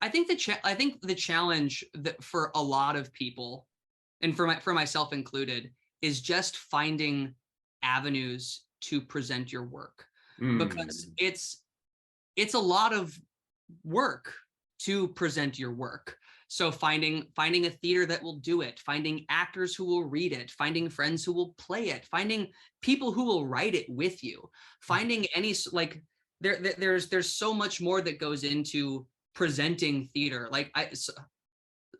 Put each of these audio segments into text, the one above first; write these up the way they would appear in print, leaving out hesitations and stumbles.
I think the challenge that for a lot of people, and for myself included, is just finding avenues to present your work, because it's a lot of work to present your work. So finding a theater that will do it, finding actors who will read it, finding friends who will play it, finding people who will write it with you, finding any like there's so much more that goes into presenting theater. Like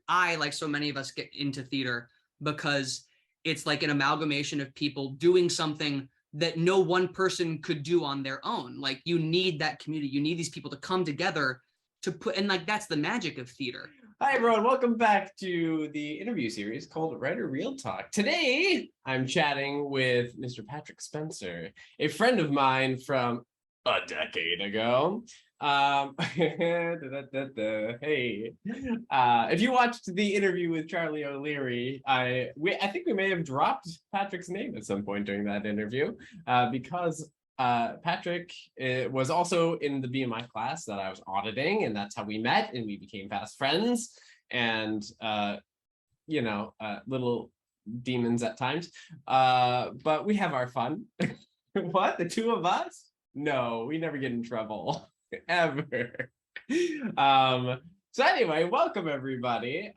I like so many of us get into theater because it's like an amalgamation of people doing something that no one person could do on their own. Like you need that community, you need these people to come together to put, and like that's the magic of theater. Hi everyone, welcome back to the interview series called Writer Real Talk. Today, I'm chatting with Mr. Patrick Spencer, a friend of mine from a decade ago. Hey, if you watched the interview with Charlie O'Leary, I think we may have dropped Patrick's name at some point during that interview because Patrick was also in the BMI class that I was auditing, and that's how we met, and we became fast friends, and little demons at times. But we have our fun. What? The two of us? No, we never get in trouble. Ever. So anyway, welcome everybody.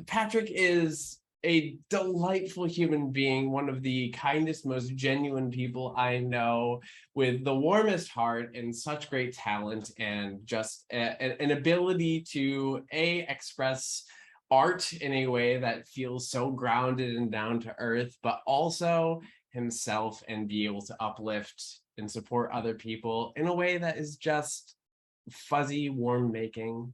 Patrick is a delightful human being, one of the kindest, most genuine people I know, with the warmest heart and such great talent, and just an ability to express art in a way that feels so grounded and down to earth, but also himself, and be able to uplift and support other people in a way that is just fuzzy, warm making.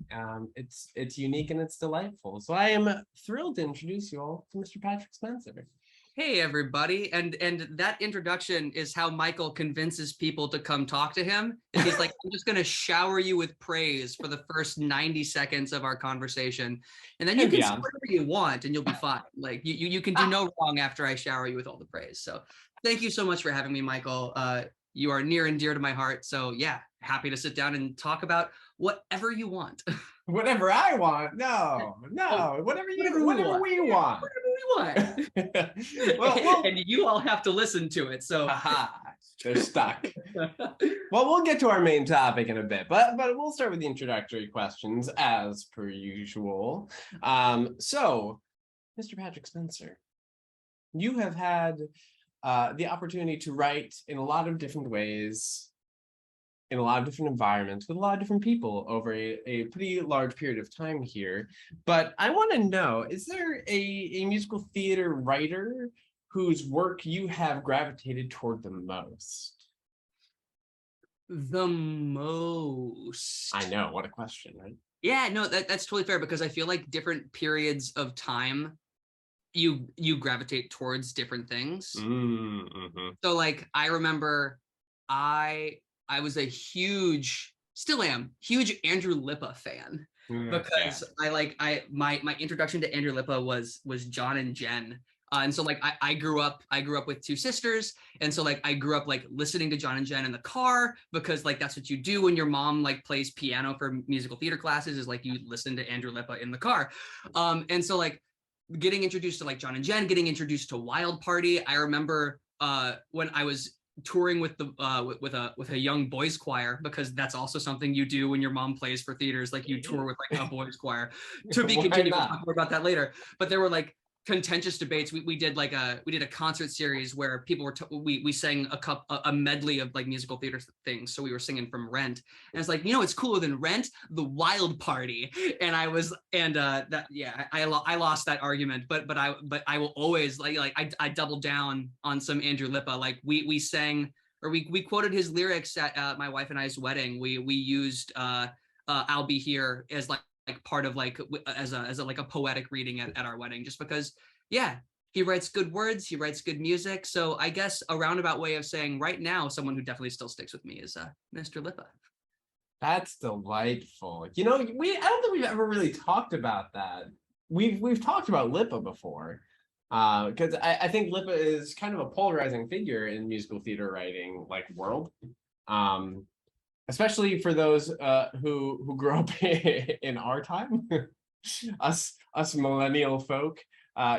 It's unique and it's delightful. So I am thrilled to introduce you all to Mr. Patrick Spencer. Hey everybody, and that introduction is how Michael convinces people to come talk to him. And he's like, I'm just gonna shower you with praise for the first 90 seconds of our conversation, and then you can say whatever you want and you'll be fine. Like you can do no wrong after I shower you with all the praise. So thank you so much for having me, Michael. You are near and dear to my heart. So yeah, happy to sit down and talk about whatever you want. Whatever I want? No, whatever we want. Well, and you all have to listen to it. So they're stuck. Well, we'll get to our main topic in a bit, but we'll start with the introductory questions as per usual. So, Mr. Patrick Spencer, you have had the opportunity to write in a lot of different ways, in a lot of different environments, with a lot of different people over a pretty large period of time here. But I want to know, is there a musical theater writer whose work you have gravitated toward the most? The most. I know, what a question, right? Yeah, no, that's totally fair, because I feel like different periods of time you gravitate towards different things. Mm-hmm. So like I remember I was a huge, still am, huge Andrew Lippa fan, because my introduction to Andrew Lippa was John and Jen. And so like I grew up with two sisters, and so like I grew up like listening to John and Jen in the car, because like that's what you do when your mom like plays piano for musical theater classes, is like you listen to Andrew Lippa in the car. And so like getting introduced to like John and Jen, getting introduced to Wild Party. I remember when I was touring with the with a young boys choir, because that's also something you do when your mom plays for theaters, like you tour with like a boys choir. To be continued, we'll talk more about that later. But there were like contentious debates. We did a concert series where people were we sang a medley of like musical theater things. So we were singing from Rent, and it's like, it's cooler than Rent, the Wild Party. And I was, and I lost that argument, but I will always I doubled down on some Andrew Lippa. Like we sang, or we quoted his lyrics at my wife and I's wedding. We used I'll Be Here as like part of like as a like a poetic reading at our wedding, just because he writes good words, he writes good music. So I guess a roundabout way of saying right now someone who definitely still sticks with me is Mr. Lippa. That's delightful. I don't think we've ever really talked about that. We've talked about Lippa before, because I think Lippa is kind of a polarizing figure in musical theater writing world. especially for those who grew up in our time, us millennial folk.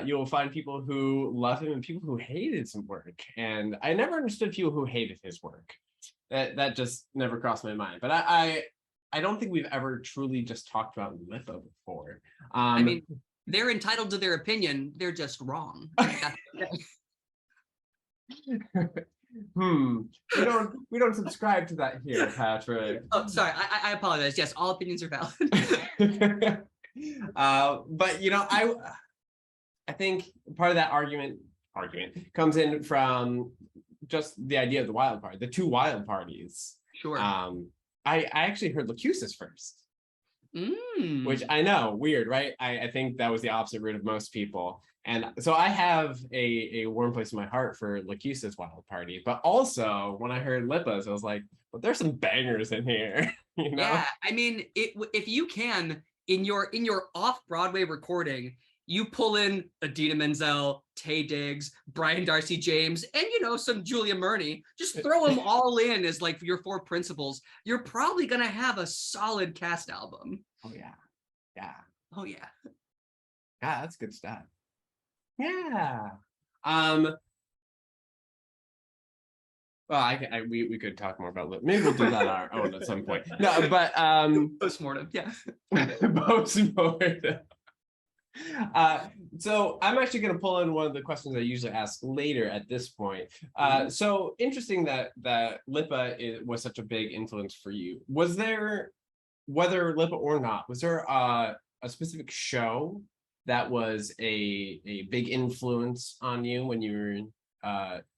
You'll find people who love him and people who hated his work. And I never understood people who hated his work. That just never crossed my mind. But I don't think we've ever truly just talked about Lipa before. I mean, they're entitled to their opinion. They're just wrong. We don't subscribe to that here, Patrick. Oh, sorry. I apologize. Yes, all opinions are valid. But I think part of that argument comes in from just the idea of the wild card, the two wild parties. Sure. I actually heard Locutus first, which I know, weird, right? I think that was the opposite route of most people. And so I have a warm place in my heart for Locutus Wild Party. But also, when I heard Lipa's, I was like, well, there's some bangers in here. Yeah, I mean, if you can, in your off-Broadway recording, you pull in Idina Menzel, Taye Diggs, Brian Darcy James, and some Julia Murney. Just throw them all in as like your four principals. You're probably gonna have a solid cast album. Oh yeah, yeah. Oh yeah. Yeah, that's good stuff. Yeah. Well, we could talk more about Lip. Maybe we'll do that on our own at some point. No, but postmortem. Yeah. Postmortem. So I'm actually going to pull in one of the questions I usually ask later at this point. So interesting that Lipa was such a big influence for you. Was there, whether Lipa or not, was there a specific show that was a big influence on you when you were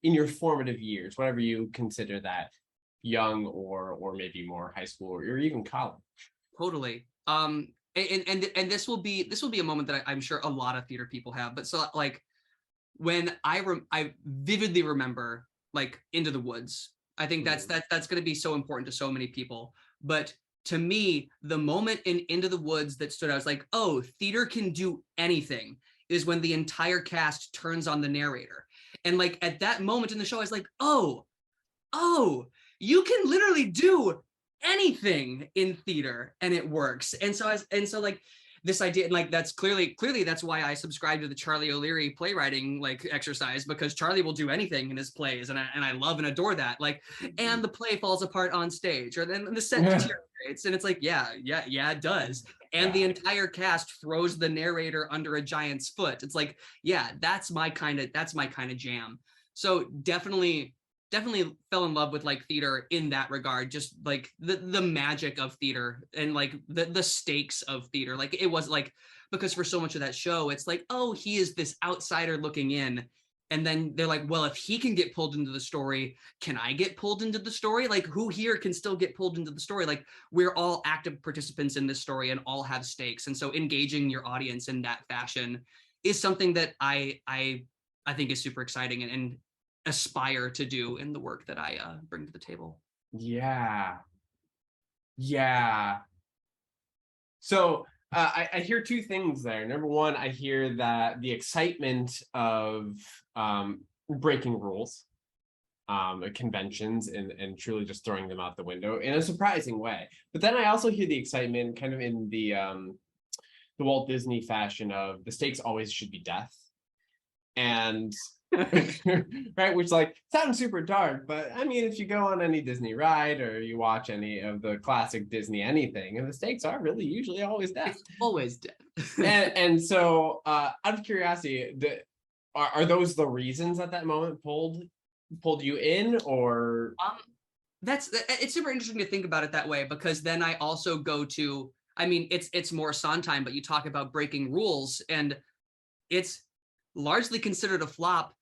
in your formative years, whatever you consider that, young or maybe more high school or even college? Totally. And this will be a moment that I'm sure a lot of theater people have. But so like when I vividly remember like Into the Woods. I think that's going to be so important to so many people. But to me, the moment in Into the Woods that stood out, I was like, oh, theater can do anything, is when the entire cast turns on the narrator. And like at that moment in the show, I was like, oh, you can literally do anything in theater and it works. And so like this idea, and like that's clearly that's why I subscribe to the Charlie O'Leary playwriting like exercise, because Charlie will do anything in his plays, and I love and adore that. Like, and the play falls apart on stage, or then the set deteriorates, and it's like, yeah, it does. And the entire cast throws the narrator under a giant's foot. It's like, yeah, that's my kind of jam. So definitely fell in love with like theater in that regard, just like the magic of theater and like the stakes of theater. Like it was like, because for so much of that show, it's like, oh, he is this outsider looking in. And then they're like, well, if he can get pulled into the story, can I get pulled into the story? Like who here can still get pulled into the story? Like we're all active participants in this story and all have stakes. And so engaging your audience in that fashion is something that I think is super exciting and aspire to do in the work that I bring to the table. Yeah. So I hear two things there. Number one, I hear that the excitement of breaking rules, conventions, and truly just throwing them out the window in a surprising way. But then I also hear the excitement kind of in the Walt Disney fashion of the stakes always should be death. And right, which like sounds super dark, but I mean, if you go on any Disney ride or you watch any of the classic Disney anything, and the stakes are really usually always death. It's always death. and so out of curiosity, are those the reasons that moment pulled you in, or it's super interesting to think about it that way, because then I also go to, I mean, it's more Sondheim, but you talk about breaking rules and it's largely considered a flop.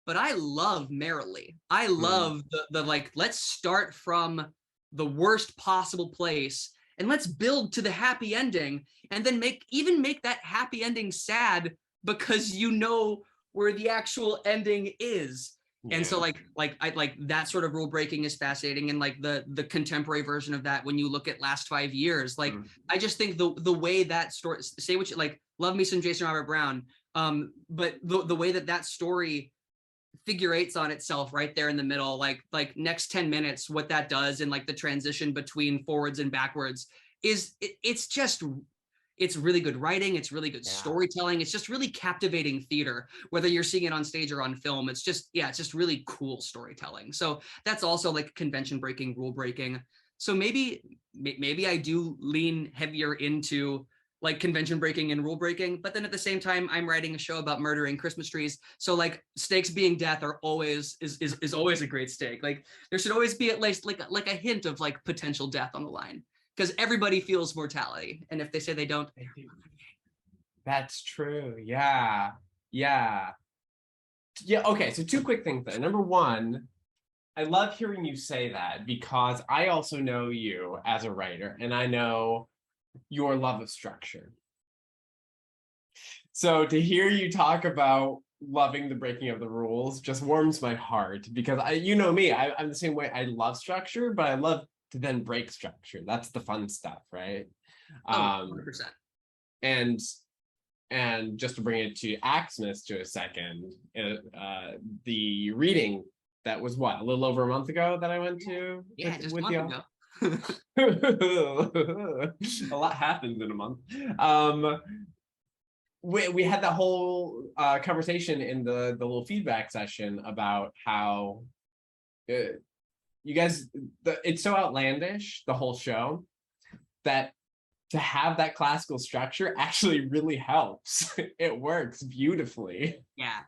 But I love Merrily. I love the like, let's start from the worst possible place and let's build to the happy ending, and then make that happy ending sad because you know where the actual ending is. Yeah. And so I like that sort of rule breaking is fascinating. And like the contemporary version of that, when you look at last 5 years, like I just think the way that story, say what you like, love me some Jason Robert Brown. But the way that story figure eights on itself right there in the middle, like next 10 minutes, what that does, and like the transition between forwards and backwards is it's really good writing. It's really good storytelling. It's just really captivating theater, whether you're seeing it on stage or on film. It's just really cool storytelling. So that's also like convention breaking, rule breaking. So maybe I do lean heavier into like convention breaking and rule breaking, but then at the same time, I'm writing a show about murdering Christmas trees. So like stakes being death are always is always a great stake. Like there should always be at least like a hint of like potential death on the line, because everybody feels mortality. And if they say they don't, they do. That's true. Yeah. Okay, so two quick things then. Number one, I love hearing you say that because I also know you as a writer, and I know your love of structure. So to hear you talk about loving the breaking of the rules just warms my heart, because you know me, I'm the same way. I love structure, but I love to then break structure. That's the fun stuff, right? 100%. And just to bring it to Axmas to a second, the reading that was what, a little over a month ago that I went to? Yeah, just a month ago. A lot happens in a month. We had that whole conversation in the little feedback session about how you guys, it's so outlandish, the whole show, that to have that classical structure actually really helps. It works beautifully. Yeah,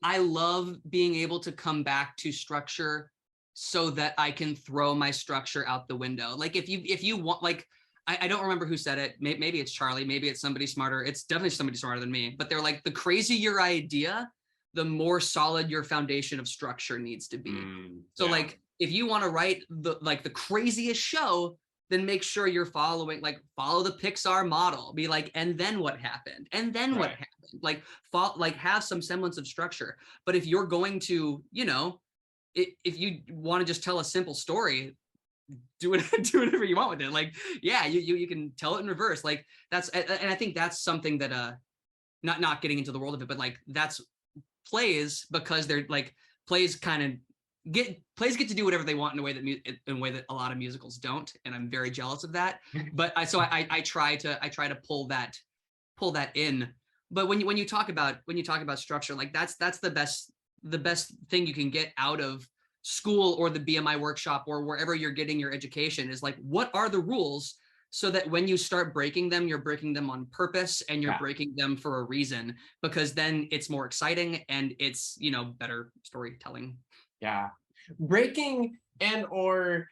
I love being able to come back to structure so that I can throw my structure out the window. Like if you want, like, I don't remember who said it. Maybe it's Charlie, maybe it's somebody smarter. It's definitely somebody smarter than me, but they're like, the crazier your idea, the more solid your foundation of structure needs to be. So like, if you want to write the craziest show, then make sure you're follow the Pixar model. Be like, and then what happened? And then what happened? Like have some semblance of structure. But if you're going to, if you want to just tell a simple story, do whatever you want with it. Like, yeah, you can tell it in reverse. Like and I think that's something that not getting into the world of it, but like that's plays, because they're like plays get to do whatever they want in a way that a lot of musicals don't, and I'm very jealous of that. But I try to pull that in. But when you talk about structure, like that's the best thing you can get out of school or the BMI workshop or wherever you're getting your education, is like, what are the rules, so that when you start breaking them, you're breaking them on purpose, and you're breaking them for a reason, because then it's more exciting and it's, better storytelling. Yeah, breaking and or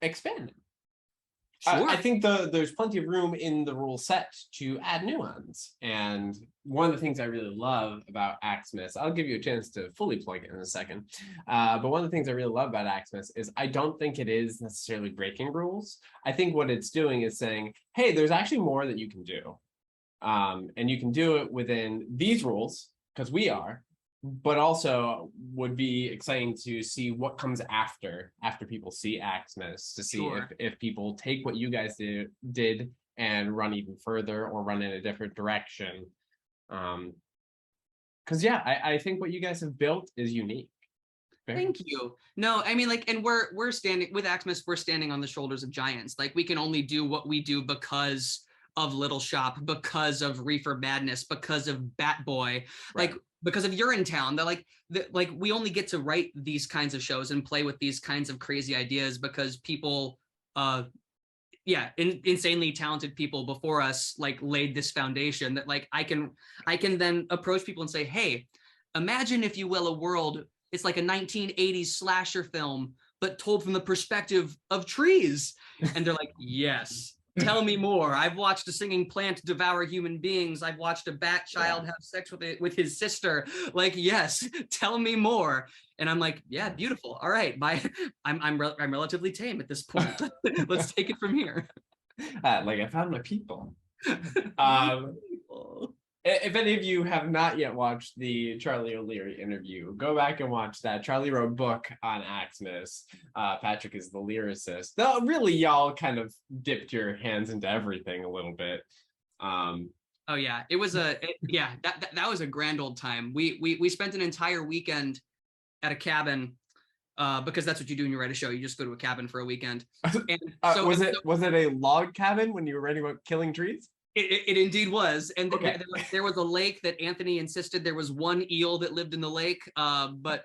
expanding. Sure. I think there's plenty of room in the rule set to add new ones. And one of the things I really love about Axmas, I'll give you a chance to fully plug it in a second. But one of the things I really love about Axmas is I don't think it is necessarily breaking rules. I think what it's doing is saying, hey, there's actually more that you can do. And you can do it within these rules, because we are, but also would be exciting to see what comes after people see Axmas, to see if people take what you guys did and run even further or run in a different direction. Because I think what you guys have built is unique. Thank you. No, I mean, like, and we're standing with Axmas, we're standing on the shoulders of giants. Like, we can only do what we do because of Little Shop, because of Reefer Madness, because of Bat Boy, like because of Urinetown. They're like we only get to write these kinds of shows and play with these kinds of crazy ideas because people, insanely talented people before us like laid this foundation that like I can then approach people and say, hey, imagine, if you will, a world, it's like a 1980s slasher film, but told from the perspective of trees. And they're like, yes. Tell me more. I've watched a singing plant devour human beings. I've watched a bat child have sex with his sister. Like, yes, tell me more. And I'm like, yeah, beautiful. All right, I'm relatively tame at this point. Let's take it from here. Like, I found my people. If any of you have not yet watched the Charlie O'Leary interview, go back and watch that. Charlie wrote a book on Axmas. Patrick is the lyricist. Though really, y'all kind of dipped your hands into everything a little bit. Oh yeah, it was yeah, that was a grand old time. We spent an entire weekend at a cabin, because that's what you do when you write a show. You just go to a cabin for a weekend. And so, Was it a log cabin when you were writing about killing trees? it indeed was. And Okay. there was a lake that Anthony insisted there was one eel that lived in the lake. But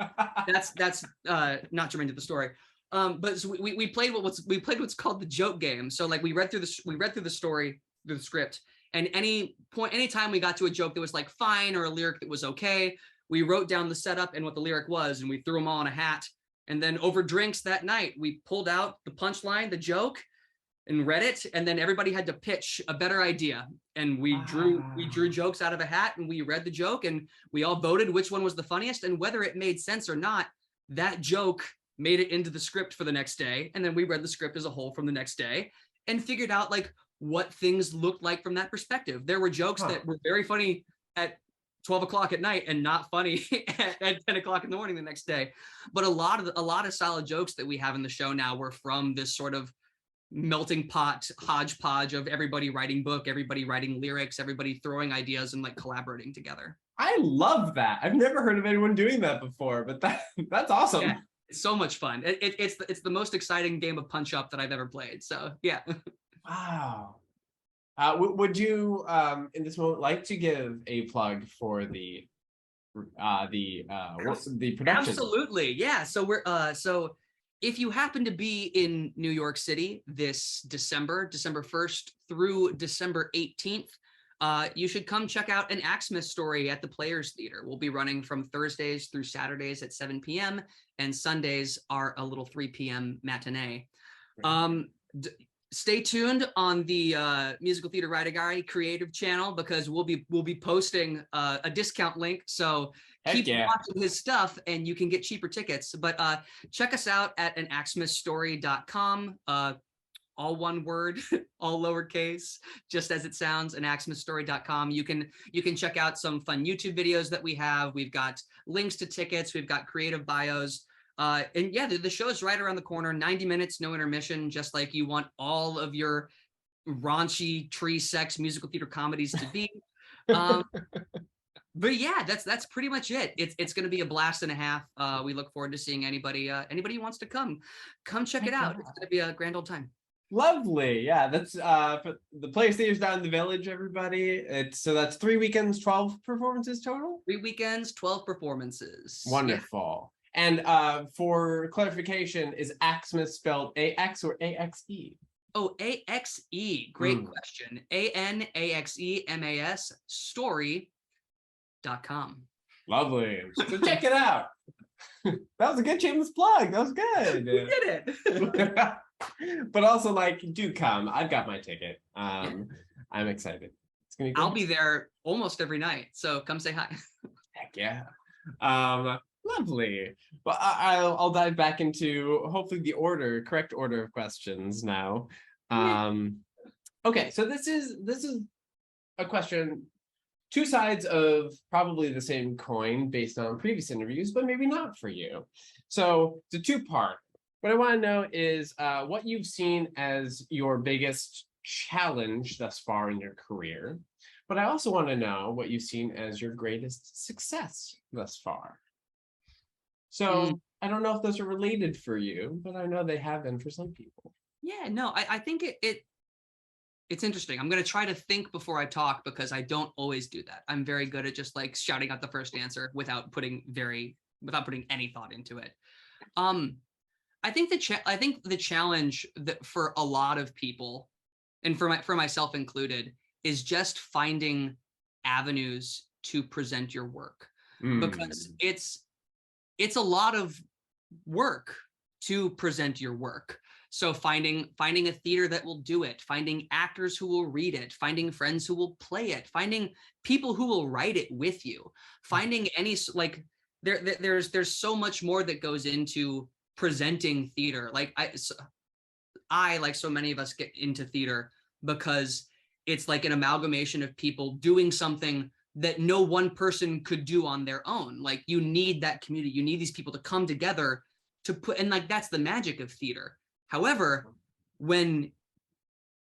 that's not germane to the story. But so we played what's called the joke game. So like we read through the story, through the script, and anytime we got to a joke that was like fine or a lyric that was okay, we wrote down the setup and what the lyric was, and we threw them all in a hat. And then over drinks that night, we pulled out the punchline, the joke, and read it. And then everybody had to pitch a better idea. And we drew jokes out of a hat, and we read the joke, and we all voted which one was the funniest, and whether it made sense or not, that joke made it into the script for the next day. And then we read the script as a whole from the next day and figured out like what things looked like from that perspective. There were jokes that were very funny at 12 o'clock at night and not funny at 10 o'clock in the morning the next day. But a lot of solid jokes that we have in the show now were from this sort of melting pot hodgepodge of everybody writing book, everybody writing lyrics, everybody throwing ideas and like collaborating together. I love that. I've never heard of anyone doing that before, but that's awesome. Yeah, it's so much fun. It's the most exciting game of punch up that I've ever played. So yeah. Wow. Would you in this moment like to give a plug for the production? Absolutely, yeah. So we're so if you happen to be in New York City this December 1st through December 18th, you should come check out an Axmas story at the Players Theater. We'll be running from Thursdays through Saturdays at 7 p.m. and Sundays are a little 3 p.m. matinee. Stay tuned on the Musical Theater Writer creative channel, because we'll be posting a discount link. So keep watching his stuff and you can get cheaper tickets. But check us out at anaxmasstory.com. All one word, all lowercase, just as it sounds, anaxmasstory.com. You can check out some fun YouTube videos that we have. We've got links to tickets. We've got creative bios. And yeah, the show is right around the corner, 90 minutes, no intermission, just like you want all of your raunchy tree sex musical theater comedies to be. But yeah, that's pretty much it. It's going to be a blast and a half. We look forward to seeing anybody who wants to come check it out. It's going to be a grand old time. Lovely. Yeah, that's the Players Theater's down in the Village, everybody. So that's 3 weekends, 12 performances total? 3 weekends, 12 performances. Wonderful. Yeah. And for clarification, is Axmas spelled A-X or A-X-E? Oh, A-X-E. Great question. A-N-A-X-E-M-A-S story.com. Lovely. So check it out. That was a good shameless plug. That was good. You did it. But also, like, do come. I've got my ticket. I'm excited. It's gonna be good. I'll be there almost every night, so come say hi. Heck yeah. Lovely. Well, I'll dive back into hopefully the correct order of questions now. Okay, so this is a question, two sides of probably the same coin based on previous interviews, but maybe not for you. So it's a two-part. What I want to know is what you've seen as your biggest challenge thus far in your career, but I also want to know what you've seen as your greatest success thus far. So I don't know if those are related for you, but I know they have been for some people. Yeah, no, I think it's interesting. I'm going to try to think before I talk, because I don't always do that. I'm very good at just like shouting out the first answer without putting any thought into it. I think the challenge that for a lot of people, and for myself included, is just finding avenues to present your work, because it's a lot of work to present your work. So finding a theater that will do it, finding actors who will read it, finding friends who will play it, finding people who will write it with you, finding any, like, there's so much more that goes into presenting theater. Like I like so many of us get into theater because it's like an amalgamation of people doing something that no one person could do on their own. Like, you need that community, you need these people to come together to put, and like, that's the magic of theater. However, when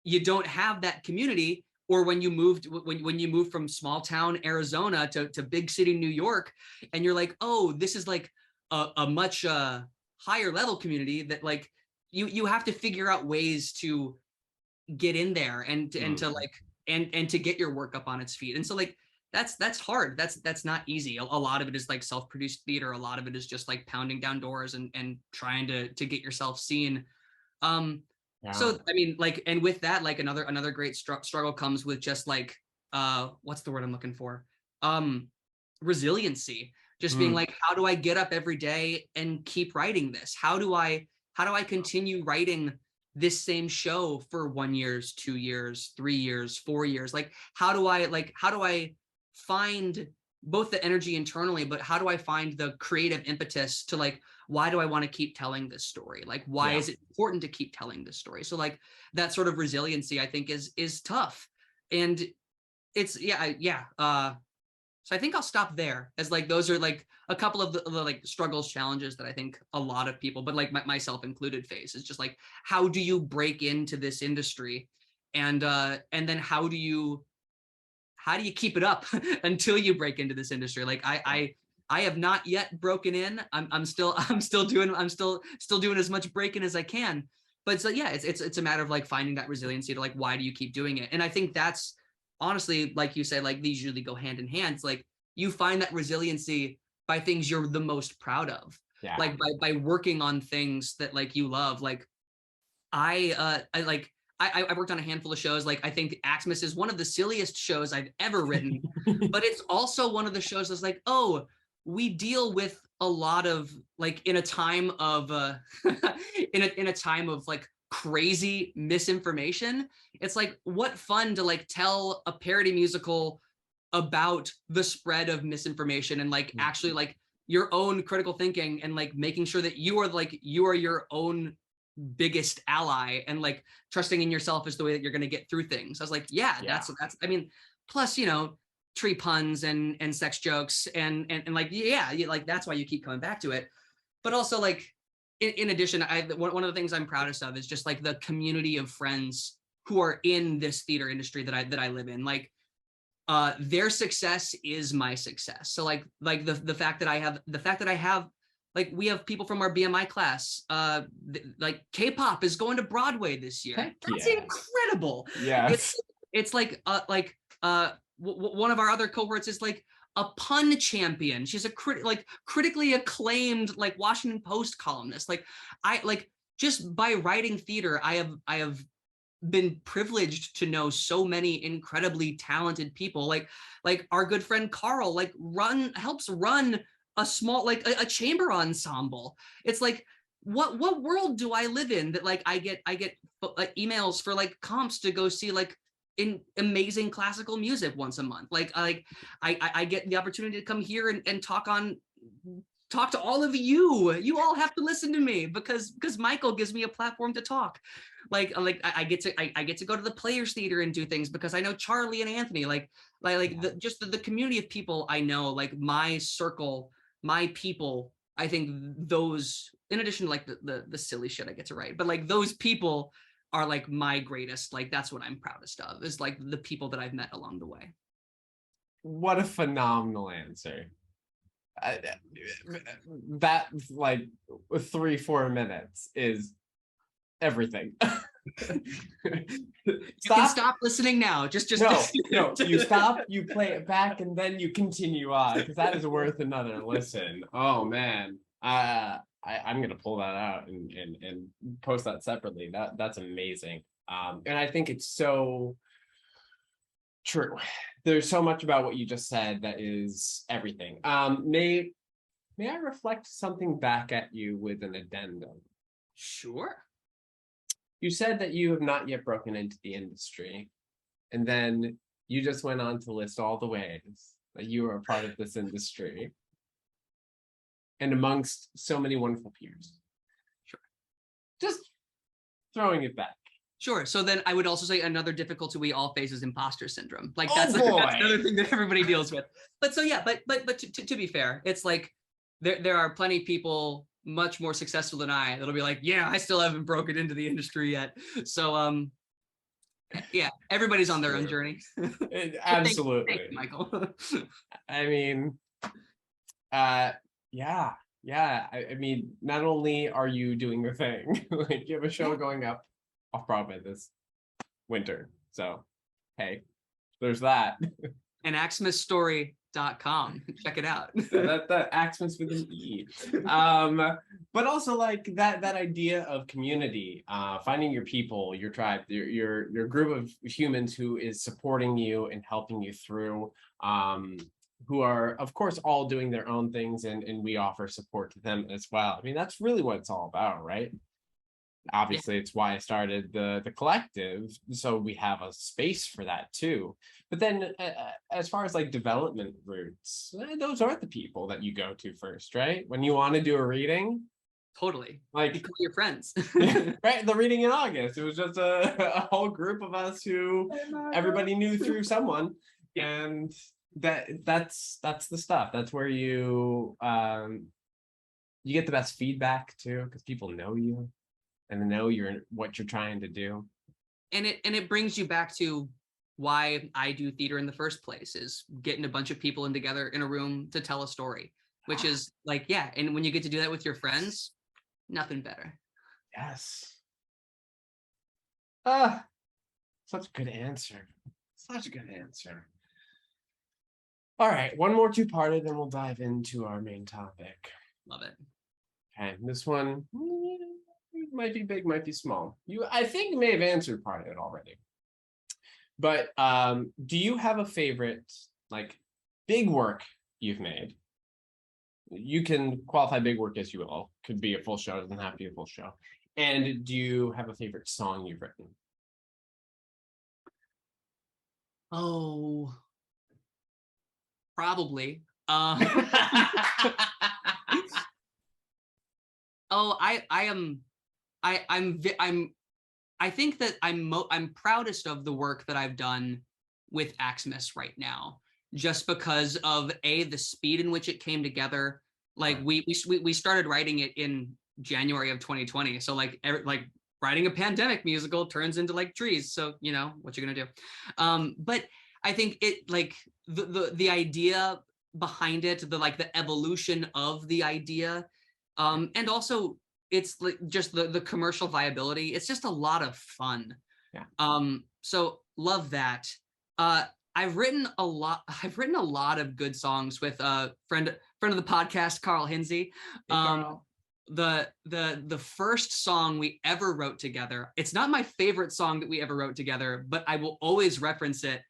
you don't have that community, or when you moved from small town Arizona to big city New York, and you're like, oh, this is like a much higher level community that like you have to figure out ways to get in there and to like and to get your work up on its feet. And so like that's hard. That's not easy. A lot of it is like self-produced theater. A lot of it is just like pounding down doors and trying to get yourself seen. So I mean, like, and with that, like another great struggle comes with just like what's the word I'm looking for? Resiliency. Just being like, how do I get up every day and keep writing this? How do I continue writing this same show for 1 year, 2 years, 3 years, 4 years? Like, how do I find both the energy internally, but how do I find the creative impetus to like, why do I want to keep telling this story? Like, why is it important to keep telling this story? So like that sort of resiliency, I think is tough. And it's, so I think I'll stop there, as like, those are like a couple of the like struggles, challenges that I think a lot of people, but like myself included, face. Is just like, how do you break into this industry? And then how do you keep it up until you break into this industry? Like I have not yet broken in. I'm still doing as much breaking as I can. But so yeah, it's a matter of like finding that resiliency to like, why do you keep doing it? And I think that's honestly, like you said, like these usually go hand in hand. It's like you find that resiliency by things you're the most proud of. Yeah. Like by working on things that like you love. Like I worked on a handful of shows. Like I think Axmas is one of the silliest shows I've ever written, but it's also one of the shows that's like, oh, we deal with a lot of like in a time of in a time of like crazy misinformation. It's like, what fun to like tell a parody musical about the spread of misinformation and like actually like your own critical thinking and like making sure that you are your own biggest ally and like trusting in yourself is the way that you're going to get through things. I was like, that's I mean, plus, you know, tree puns and sex jokes and like, like that's why you keep coming back to it. But also like, in addition, one of the things I'm proudest of is just like the community of friends who are in this theater industry that I live in. Like their success is my success. So like the fact that I have like, we have people from our BMI class, like K-pop is going to Broadway this year. Heck that's incredible. Yeah. It's like one of our other cohorts is like a pun champion. She's a critically acclaimed like Washington Post columnist. Like I like, just by writing theater, I have been privileged to know so many incredibly talented people. Like our good friend Carl like helps run a small like a chamber ensemble. It's like, what world do I live in that like I get emails for like comps to go see like in amazing classical music once a month. Like I get the opportunity to come here and talk to all of you. You all have to listen to me because Michael gives me a platform to talk. Like I get to go to the Players Theater and do things because I know Charlie and Anthony. The community of people I know, like my circle, my people. I think those, in addition to like the silly shit I get to write, but like those people are like my greatest, like that's what I'm proudest of, is like the people that I've met along the way. What a phenomenal answer. That like 3-4 minutes is everything. You can stop listening now. Just no, you stop, you play it back, and then you continue on, because that is worth another listen. Oh man. I'm gonna pull that out and post that separately. That's amazing. And I think it's so true. There's so much about what you just said that is everything. May I reflect something back at you with an addendum? Sure. You said that you have not yet broken into the industry, and then you just went on to list all the ways that you are a part of this industry. And amongst so many wonderful peers. Sure. Just throwing it back. Sure. So then I would also say another difficulty we all face is imposter syndrome. Like that's another thing that everybody deals with. But so yeah, but to be fair, it's like there are plenty of people much more successful than I that'll be like, yeah, I still haven't broken into the industry yet. So Yeah, everybody's on their own journey. Absolutely. Thank you, Michael. I mean, yeah, I mean, not only are you doing the thing, like you have a show going up off Broadway this winter. So, hey, there's that. And axmasstory.com. Check it out. that Axmas with an E. But also like that idea of community, finding your people, your tribe, your group of humans who is supporting you and helping you through, who are of course all doing their own things, and we offer support to them as well. I mean, that's really what it's all about, right? Obviously, it's why I started the collective, so we have a space for that too. But then as far as like development routes, those are the people that you go to first, right? When you want to do a reading. Totally. Like, become your friends. Right, the reading in August, it was just a whole group of us who everybody knew through someone. And that's the stuff. That's where you get the best feedback too, because people know you and know what you're trying to do. And it brings you back to why I do theater in the first place, is getting a bunch of people in together in a room to tell a story, which is like, yeah. And when you get to do that with your friends, nothing better. Yes. Such a good answer. Such a good answer. All right, one more two-parter, then we'll dive into our main topic. Love it. Okay, this one might be big, might be small. I think may have answered part of it already. But do you have a favorite, like, big work you've made? You can qualify big work as you will. Could be a full show, doesn't have to be a full show. And do you have a favorite song you've written? Oh, probably. I think that I'm proudest of the work that I've done with Axmas right now, just because of the speed in which it came together. Like we started writing it in January of 2020, so like writing a pandemic musical turns into like trees. So you know what you're gonna do. But I think it, like, the idea behind it, the evolution of the idea, and also it's like just the commercial viability. It's just a lot of fun. Yeah. So love that. I've written a lot of good songs with friend of the podcast, Carl Hinsey. Hey, Carl. The first song we ever wrote together, it's not my favorite song that we ever wrote together, but I will always reference it.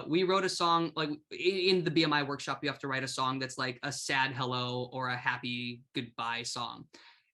We wrote a song, like in the BMI workshop, you have to write a song that's like a sad hello or a happy goodbye song.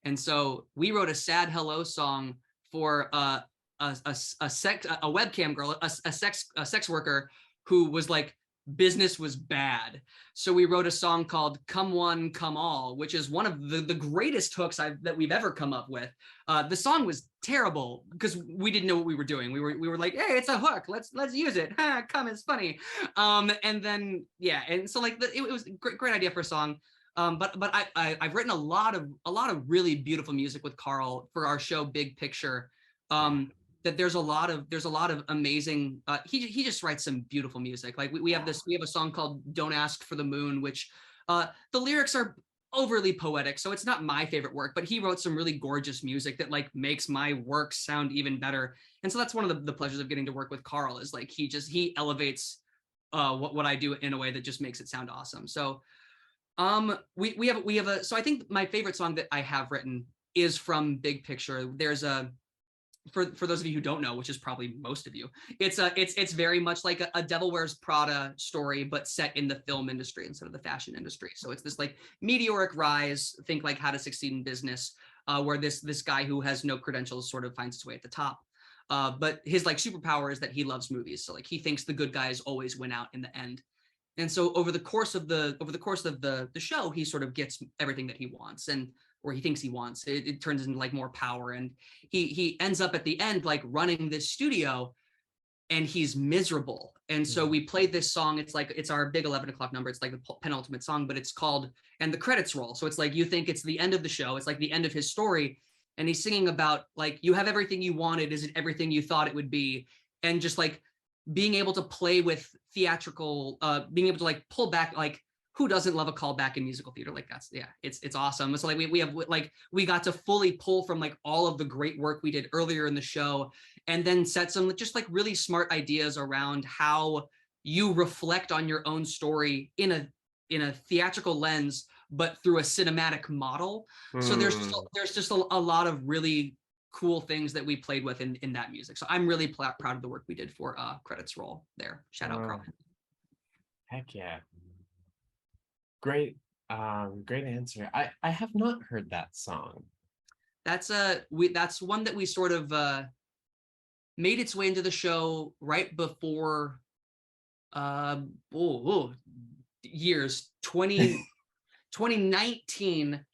And so we wrote a sad hello song for a webcam girl, a sex worker who was like, business was bad. So we wrote a song called Come One, Come All, which is one of the greatest hooks that we've ever come up with. The song was terrible because we didn't know what we were doing. We were like, hey, it's a hook. Let's use it. Come, it's funny. And then, yeah. And so like it was a great idea for a song. But I've written a lot of really beautiful music with Carl for our show Big Picture. That there's a lot of amazing. He just writes some beautiful music. Like we have a song called Don't Ask for the Moon, which the lyrics are overly poetic, so it's not my favorite work, but he wrote some really gorgeous music that like makes my work sound even better. And so that's one of the pleasures of getting to work with Carl, is like he elevates what I do in a way that just makes it sound awesome. So we have a, so I think my favorite song that I have written is from Big Picture. There's a, for those of you who don't know, which is probably most of you, it's very much like a Devil Wears Prada story, but set in the film industry instead of the fashion industry. So it's this like meteoric rise, think like How to Succeed in Business, where this guy who has no credentials sort of finds his way at the top. But his like superpower is that he loves movies. So like he thinks the good guys always win out in the end. And so over the course of the show, he sort of gets everything that he wants, or he thinks he wants. It turns into like more power, and he ends up at the end like running this studio, and he's miserable. And so we played this song. It's our big 11 o'clock number. It's like the penultimate song, but it's called And the Credits Roll. So it's like, you think it's the end of the show. It's like the end of his story, and he's singing about like, you have everything you wanted. Is it everything you thought it would be? and just like being able to play with theatrical, being able to like pull back, like who doesn't love a callback in musical theater? Like that's, yeah, it's awesome. So like we got to fully pull from like all of the great work we did earlier in the show, and then set some just like really smart ideas around how you reflect on your own story in a theatrical lens, but through a cinematic model. So there's just a lot of really cool things that we played with in that music. So I'm really proud of the work we did for Credits Roll there. Shout out Carl. Heck yeah. Great, great answer. I have not heard that song. That's one that we sort of made its way into the show right before years 2019.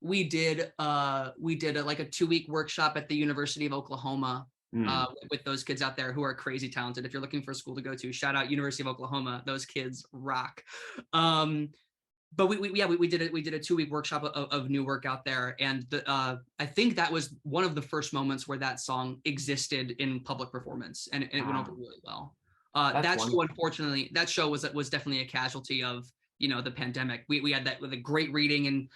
We did like a 2-week workshop at the University of Oklahoma with those kids out there who are crazy talented. If you're looking for a school to go to, shout out University of Oklahoma. Those kids rock. But we did it. We did a 2-week workshop of new work out there, and I think that was one of the first moments where that song existed in public performance, and it went over really well. That show, unfortunately, that show was definitely a casualty of the pandemic. We had that with a great reading in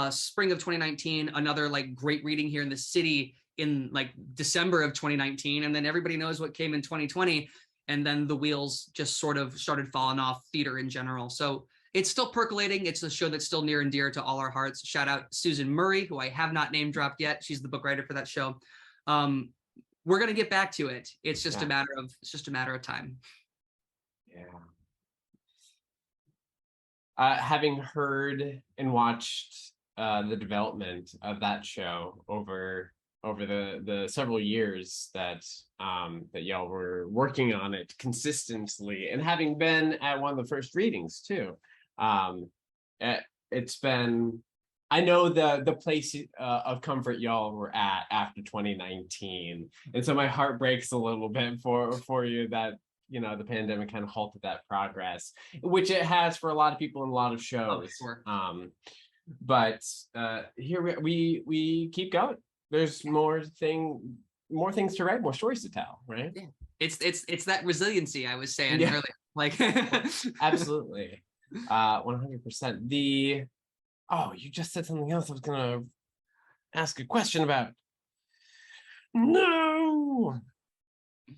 spring of 2019, another like great reading here in the city in like December of 2019, and then everybody knows what came in 2020, and then the wheels just sort of started falling off theater in general. So it's still percolating. It's a show that's still near and dear to all our hearts. Shout out Susan Murray, who I have not name dropped yet. She's the book writer for that show. We're gonna get back to it. It's just a matter of time. Yeah. Having heard and watched the development of that show over the several years that y'all were working on it consistently, and having been at one of the first readings too, it's been, I know the place of comfort y'all were at after 2019, and so my heart breaks a little bit for you that the pandemic kind of halted that progress, which it has for a lot of people in a lot of shows. Oh, sure. But here we keep going. There's more things to write, more stories to tell, right? Yeah. It's that resiliency I was saying earlier. Like absolutely. 100%. You just said something else I was gonna ask a question about. No,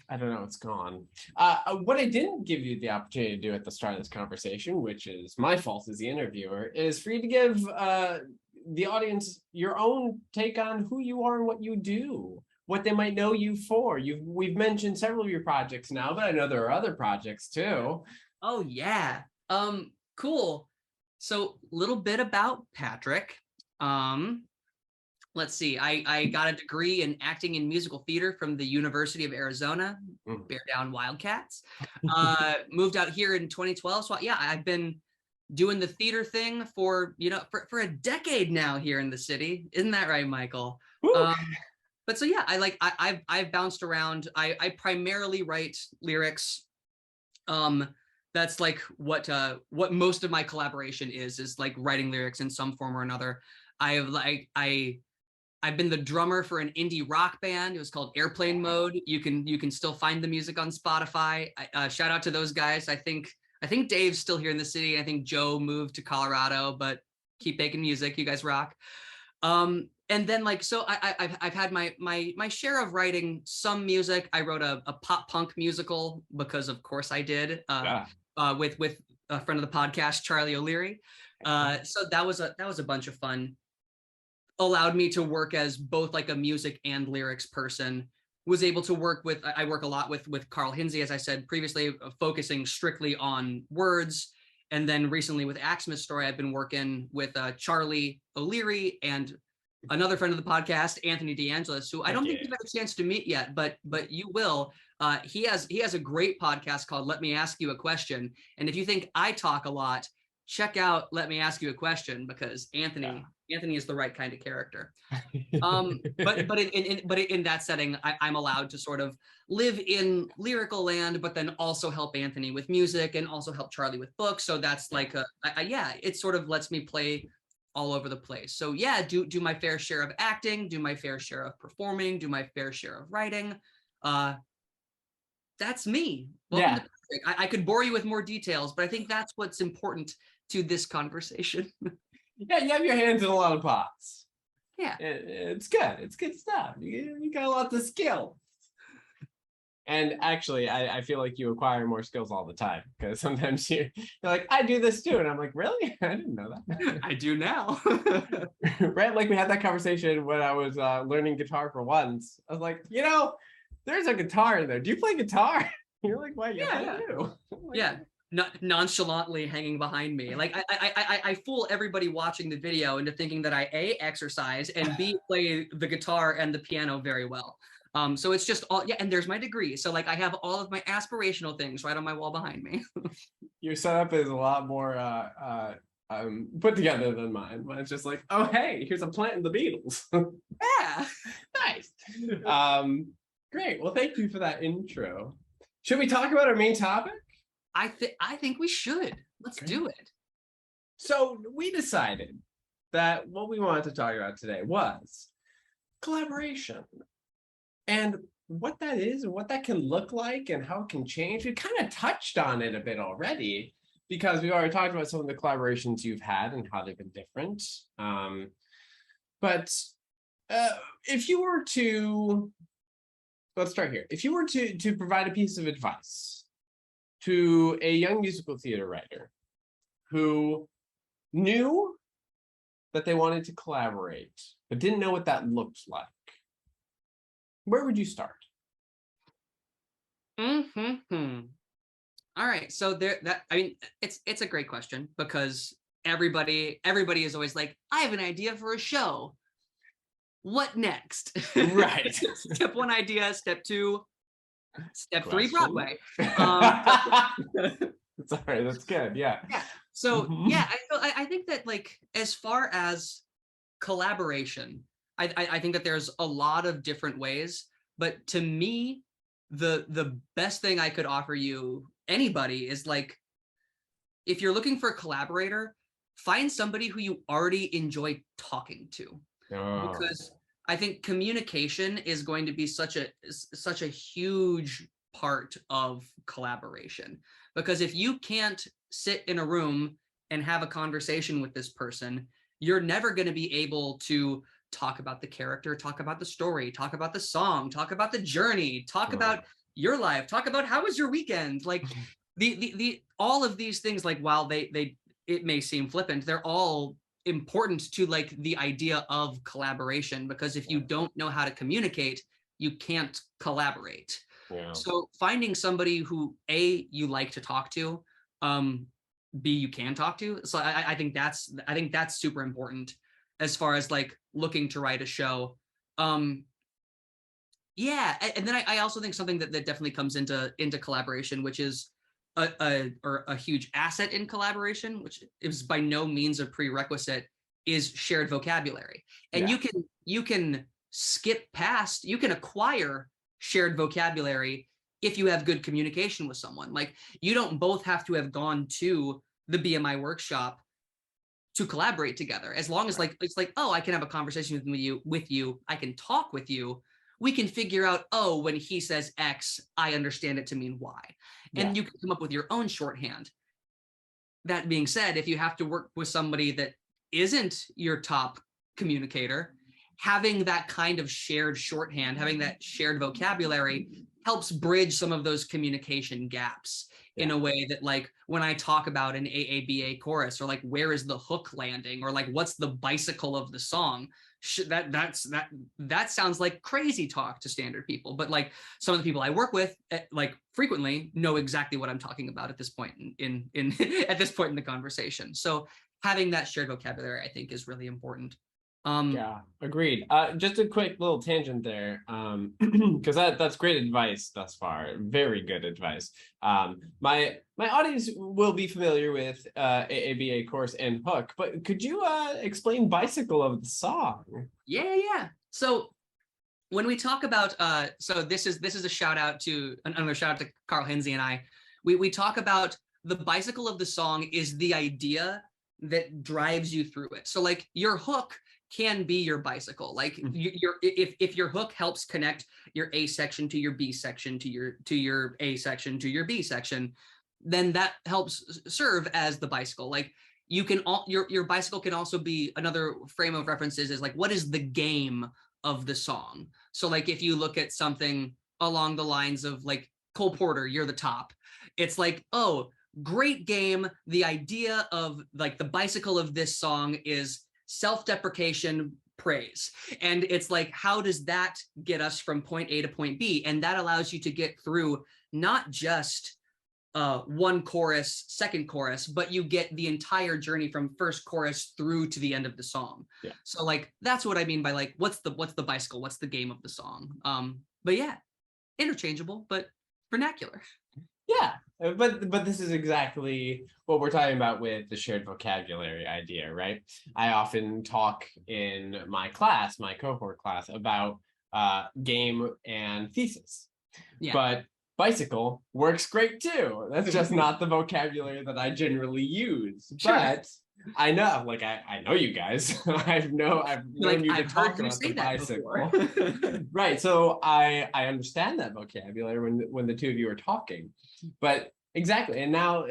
I don't know, it's gone. What I didn't give you the opportunity to do at the start of this conversation, which is my fault as the interviewer, is for you to give the audience your own take on who you are and what you do, what they might know you for. We've mentioned several of your projects now, but I know there are other projects too. Oh yeah. Cool. So little bit about Patrick. Let's see. I got a degree in acting and musical theater from the University of Arizona, Bear Down Wildcats. Moved out here in 2012. So yeah, I've been doing the theater thing for for a decade now here in the city. Isn't that right, Michael? But so yeah, I've bounced around. I primarily write lyrics. That's like what most of my collaboration is like writing lyrics in some form or another. I've been the drummer for an indie rock band. It was called Airplane Mode. You can still find the music on Spotify. Shout out to those guys. I think Dave's still here in the city. I think Joe moved to Colorado, but keep making music. You guys rock. And then so I've had my share of writing some music. I wrote a pop punk musical because of course I did with a friend of the podcast, Charlie O'Leary. So that was a bunch of fun. Allowed me to work as both like a music and lyrics person. Was able to work with, I work a lot with Carl Hinsey, as I said previously, focusing strictly on words. And then recently with Axmas Story, I've been working with Charlie O'Leary and another friend of the podcast, Anthony DeAngelis, who I don't think you've had a chance to meet yet, but you will. He has a great podcast called Let Me Ask You a Question. And if you think I talk a lot, check out Let Me Ask You a Question, because Anthony is the right kind of character. But in that setting, I'm allowed to sort of live in lyrical land, but then also help Anthony with music and also help Charlie with books. So that's like it sort of lets me play all over the place. So yeah, do my fair share of acting, do my fair share of performing, do my fair share of writing. that's me. Welcome to Patrick. I could bore you with more details, but I think that's what's important to this conversation. Yeah, you have your hands in a lot of pots. Yeah. It's good. It's good stuff. You got lots of skill. And actually, I feel like you acquire more skills all the time, because sometimes you're like, I do this too. And I'm like, really? I didn't know that. I do now. Right? Like we had that conversation when I was learning guitar for once. I was like, there's a guitar in there. Do you play guitar? You're like, why? Yes, I do. Like, yeah. Nonchalantly hanging behind me. Like I fool everybody watching the video into thinking that I A, exercise, and B, play the guitar and the piano very well. So it's just all, and there's my degree. So like I have all of my aspirational things right on my wall behind me. Your setup is a lot more put together than mine. Mine's just like, oh hey, here's a plant in the Beatles. Yeah. Nice. Great. Well, thank you for that intro. Should we talk about our main topic? I think we should. Let's do it. So we decided that what we wanted to talk about today was collaboration, and what that is and what that can look like and how it can change. We kind of touched on it a bit already, because we've already talked about some of the collaborations you've had and how they've been different. But if you were to, let's start here. If you were to provide a piece of advice to a young musical theater writer who knew that they wanted to collaborate, but didn't know what that looked like, where would you start? All right. So it's a great question, because everybody is always like, I have an idea for a show. What next? Right. Step one, idea. Step two, step Question. 3, Broadway. Sorry, that's good. Yeah. Yeah. So I think that, like, as far as collaboration, I think that there's a lot of different ways, but to me, the best thing I could offer you, anybody, is like, if you're looking for a collaborator, find somebody who you already enjoy talking to. Because I think communication is going to be such a huge part of collaboration. Because if you can't sit in a room and have a conversation with this person, you're never going to be able to talk about the character, talk about the story, talk about the song, talk about the journey, talk about your life, talk about how was your weekend. Like the all of these things, like, while it may seem flippant, they're all important to, like, the idea of collaboration, because if you don't know how to communicate, you can't collaborate. Yeah. So finding somebody who, A, you like to talk to, B, you can talk to. So I think that's super important as far as, like, looking to write a show. Yeah, and then I also think something that definitely comes into collaboration, which is a huge asset in collaboration, which is by no means a prerequisite, is shared vocabulary. And you can skip past, you can acquire shared vocabulary if you have good communication with someone. Like, you don't both have to have gone to the BMI workshop to collaborate together. As long as, like, it's like, oh, I can have a conversation with you, I can talk with you, we can figure out, oh, when he says X, I understand it to mean Y. And you can come up with your own shorthand. That being said, if you have to work with somebody that isn't your top communicator, having that kind of shared shorthand, having that shared vocabulary helps bridge some of those communication gaps in a way that, like, when I talk about an AABA chorus, or like, where is the hook landing, or like, what's the bicycle of the song, that sounds like crazy talk to standard people, but, like, some of the people I work with, like, frequently know exactly what I'm talking about at this point in at this point in the conversation. So having that shared vocabulary, I think, is really important. Yeah, agreed. Just a quick little tangent there, because that's great advice thus far. Very good advice. My audience will be familiar with AABA course and hook, but could you explain bicycle of the song? Yeah. So when we talk about, so this is a another shout out to Carl Henze and I. We talk about the bicycle of the song is the idea that drives you through it. So, like, your hook can be your bicycle. Like if your hook helps connect your A section to your B section to your A section to your B section, then that helps serve as the bicycle. Like you can your bicycle can also be another frame of references is like, what is the game of the song? So like if you look at something along the lines of like Cole Porter, You're the Top, it's like, oh, great game. The idea of like the bicycle of this song is self-deprecation praise. And it's like, how does that get us from point A to point B? And that allows you to get through not just one chorus, second chorus, but you get the entire journey from first chorus through to the end of the song. Yeah. So like, that's what I mean by like, what's the bicycle? What's the game of the song? But yeah, interchangeable, but vernacular. Yeah, but this is exactly what we're talking about with the shared vocabulary idea, right? I often talk in my class, my cohort class, about game and thesis. Yeah. But bicycle works great too. That's just not the vocabulary that I generally use. Sure. But I know, like I know you guys. I've known you to talk about the bicycle. Right. So I understand that vocabulary when the two of you are talking. But exactly. And now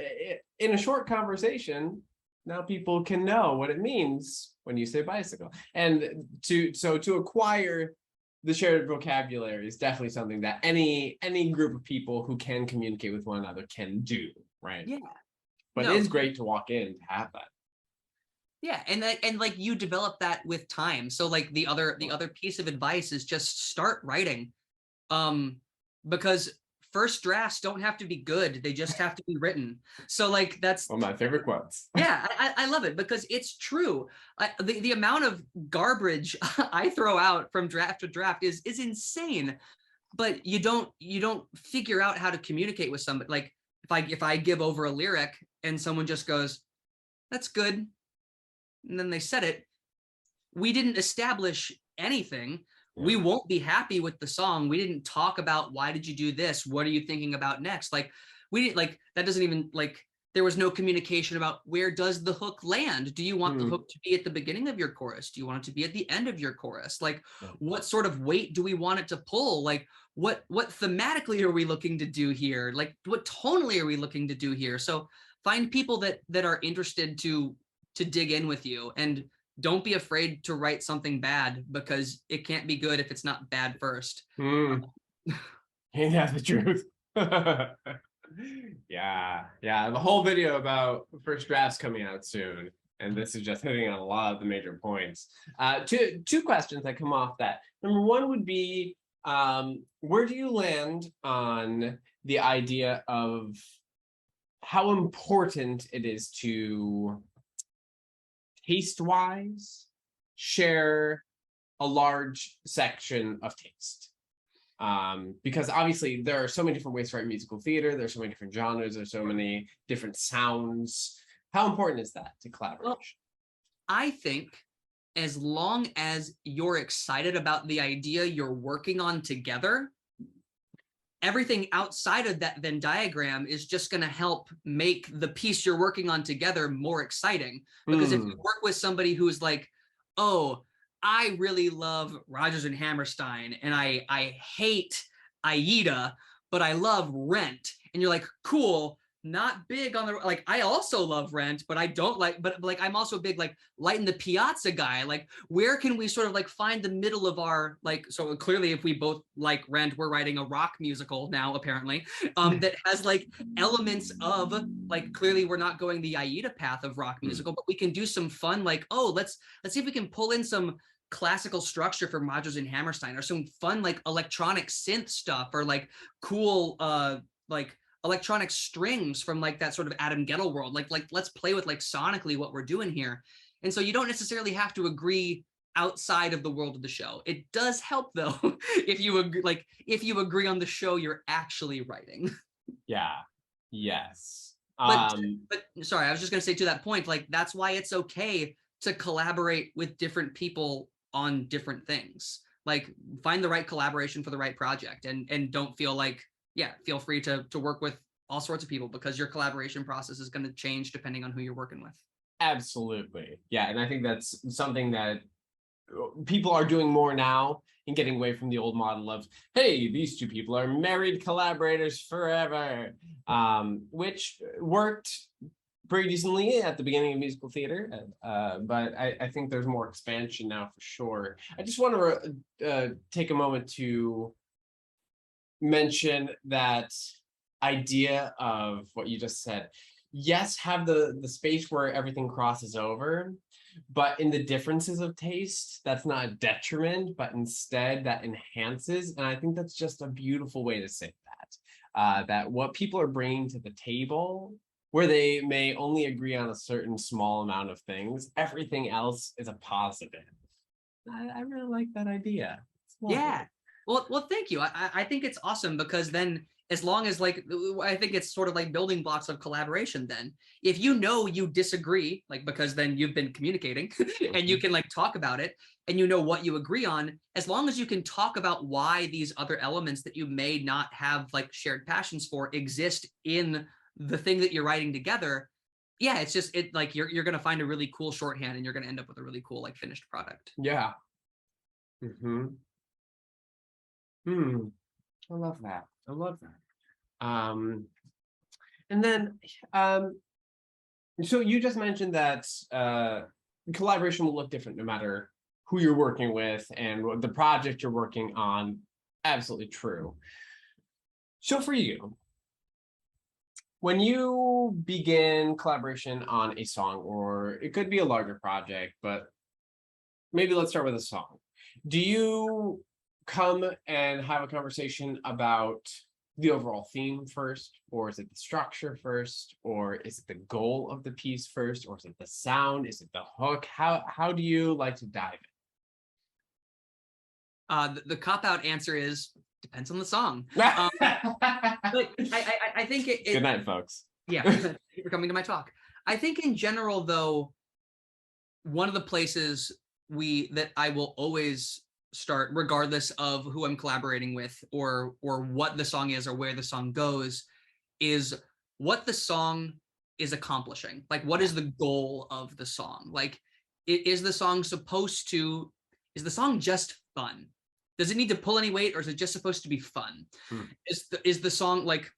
in a short conversation, now people can know what it means when you say bicycle. And to acquire the shared vocabulary is definitely something that any group of people who can communicate with one another can do, right? Yeah. But it is great to walk in to have that. Yeah, and like you develop that with time. So like the other piece of advice is just start writing, because first drafts don't have to be good; they just have to be written. So like that's one of my favorite quotes. Yeah, I love it because it's true. The amount of garbage I throw out from draft to draft is insane. But you don't figure out how to communicate with somebody. Like if I give over a lyric and someone just goes, "That's good," and then they said it, we didn't establish anything. Yeah. We won't be happy with the song. We didn't talk about, why did you do this? What are you thinking about next? Like we didn't, like, that doesn't even, like, there was no communication about where does the hook land? Do you want the hook to be at the beginning of your chorus? Do you want it to be at the end of your chorus? Like, what sort of weight do we want it to pull? Like, what thematically are we looking to do here? Like, what tonally are we looking to do here? So find people that are interested to dig in with you, and don't be afraid to write something bad, because it can't be good if it's not bad first. Ain't that the truth? Yeah. The whole video about first drafts coming out soon, and this is just hitting on a lot of the major points. Two questions that come off that. Number one would be, where do you land on the idea of how important it is to taste-wise share a large section of taste? Because obviously there are so many different ways to write musical theater. There's so many different genres. There's so many different sounds. How important is that to collaboration? Well, I think as long as you're excited about the idea you're working on together, everything outside of that Venn diagram is just going to help make the piece you're working on together more exciting. Because if you work with somebody who's like, oh, I really love Rodgers and Hammerstein, and I hate Aida, but I love Rent, and you're like, cool, not big on the, like, I also love Rent, but I don't like, but like, I'm also big, like, Light in the Piazza guy. Like, where can we sort of like find the middle of our, like, so clearly if we both like Rent, we're writing a rock musical now, apparently, that has like elements of, like, clearly we're not going the Aida path of rock musical, but we can do some fun, like, oh, let's see if we can pull in some classical structure from Rodgers and Hammerstein, or some fun, like, electronic synth stuff, or like cool, like, electronic strings from like that sort of Adam Gettle world. Like let's play with like sonically what we're doing here. And so you don't necessarily have to agree outside of the world of the show. It does help though if you agree, like if you agree on the show you're actually writing. Yeah. Yes. But sorry, I was just gonna say to that point, like that's why it's okay to collaborate with different people on different things. Like find the right collaboration for the right project, and don't feel like, yeah, feel free to work with all sorts of people, because your collaboration process is going to change depending on who you're working with. Absolutely. Yeah. And I think that's something that people are doing more now and getting away from the old model of, hey, these two people are married collaborators forever, which worked pretty decently at the beginning of musical theater, but I think there's more expansion now for sure. I just want to take a moment to mention that idea of what you just said. Yes, have the space where everything crosses over, but in the differences of taste, that's not a detriment, but instead that enhances. And I think that's just a beautiful way to say that, that what people are bringing to the table, where they may only agree on a certain small amount of things, everything else is a positive. I really like that idea. Yeah. Well, thank you. I think it's awesome, because then, as long as, like, I think it's sort of like building blocks of collaboration. Then if you know you disagree, like, because then you've been communicating and you can like talk about it and you know what you agree on, as long as you can talk about why these other elements that you may not have like shared passions for exist in the thing that you're writing together. Yeah, it's just, it like you're going to find a really cool shorthand and you're going to end up with a really cool like finished product. Yeah. Mm-hmm. I love that. I love that. And then, so you just mentioned that collaboration will look different no matter who you're working with and the project you're working on. Absolutely true. So for you, when you begin collaboration on a song, or it could be a larger project, but maybe let's start with a song. Do you come and have a conversation about the overall theme first, or is it the structure first, or is it the goal of the piece first, or is it the sound, is it the hook? How do you like to dive in? The cop-out answer is depends on the song. in? But I think it Good night, folks. Yeah, thank you for coming to my talk. I think in general, though, one of the places that I will always start, regardless of who I'm collaborating with or what the song is or where the song goes, is what the song is accomplishing. Like, what is the goal of the song? Like, is the song just fun? Does it need to pull any weight, or is it just supposed to be fun? Is the song like,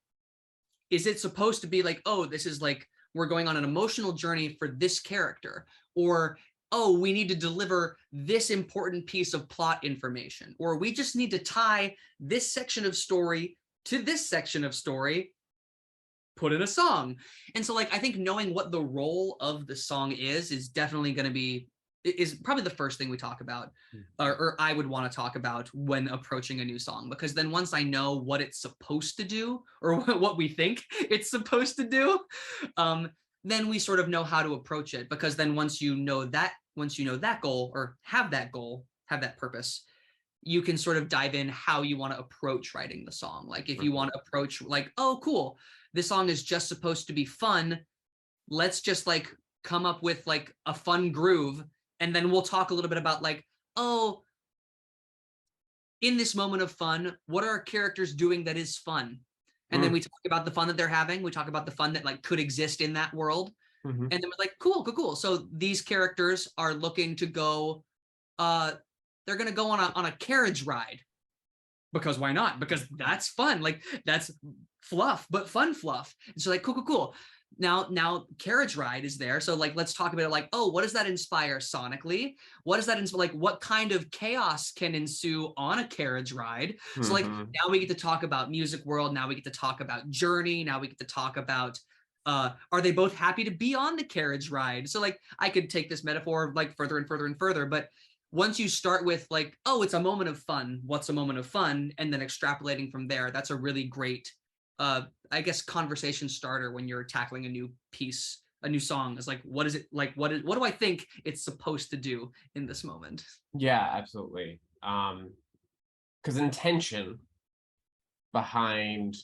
is it supposed to be like, oh, this is like, we're going on an emotional journey for this character, or oh, we need to deliver this important piece of plot information, or we just need to tie this section of story to this section of story, put in a song. And so like, I think knowing what the role of the song is definitely going to be, is probably the first thing we talk about, or I would want to talk about when approaching a new song, because then once I know what it's supposed to do, or what we think it's supposed to do, then we sort of know how to approach it. Because then once you know that goal, or have that purpose, you can sort of dive in how you want to approach writing the song. Like, if you want to approach like, oh, cool, this song is just supposed to be fun, let's just like come up with like a fun groove, and then we'll talk a little bit about like, oh, in this moment of fun, what are our characters doing that is fun? And then we talk about the fun that they're having. We talk about the fun that like could exist in that world. And then we're like, cool. So these characters are looking to go, they're going to go on a carriage ride, because why not? Because that's fun. Like, that's fluff, but fun fluff. And so like, cool. Now carriage ride is there. So like, let's talk about it like, oh, what does that inspire sonically? What does that inspire? Like, what kind of chaos can ensue on a carriage ride? So like, now we get to talk about music world. Now we get to talk about journey. Now we get to talk about, are they both happy to be on the carriage ride? So like, I could take this metaphor like further and further, but once you start with like, oh, it's a moment of fun, what's a moment of fun? And then extrapolating from there, that's a really great, I guess, conversation starter when you're tackling a new piece, a new song. Is like, what is it like? What do I think it's supposed to do in this moment? Yeah, absolutely. Because intention behind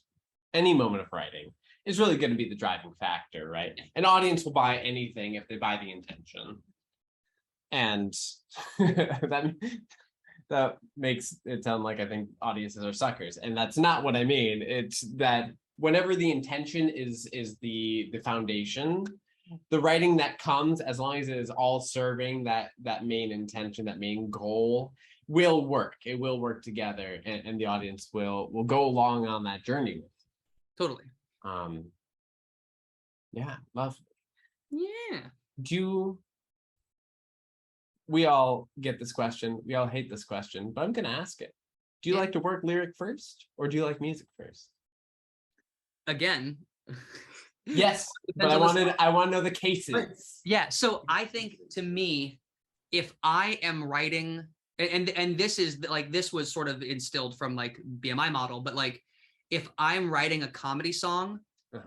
any moment of writing is really going to be the driving factor, right? An audience will buy anything if they buy the intention. And that makes it sound like I think audiences are suckers, and that's not what I mean. It's that whenever the intention is the foundation, the writing that comes, as long as it is all serving that main intention, that main goal, will work. It will work together, and the audience will go along on that journey with Totally. Yeah, love. Yeah. We all get this question. We all hate this question, but I'm gonna ask it. Do you like to work lyric first, or do you like music first? Again. Yes, but I want to know the cases. But, yeah, so I think, to me, if I am writing, and this is like, this was sort of instilled from like BMI model, but like, if I'm writing a comedy song,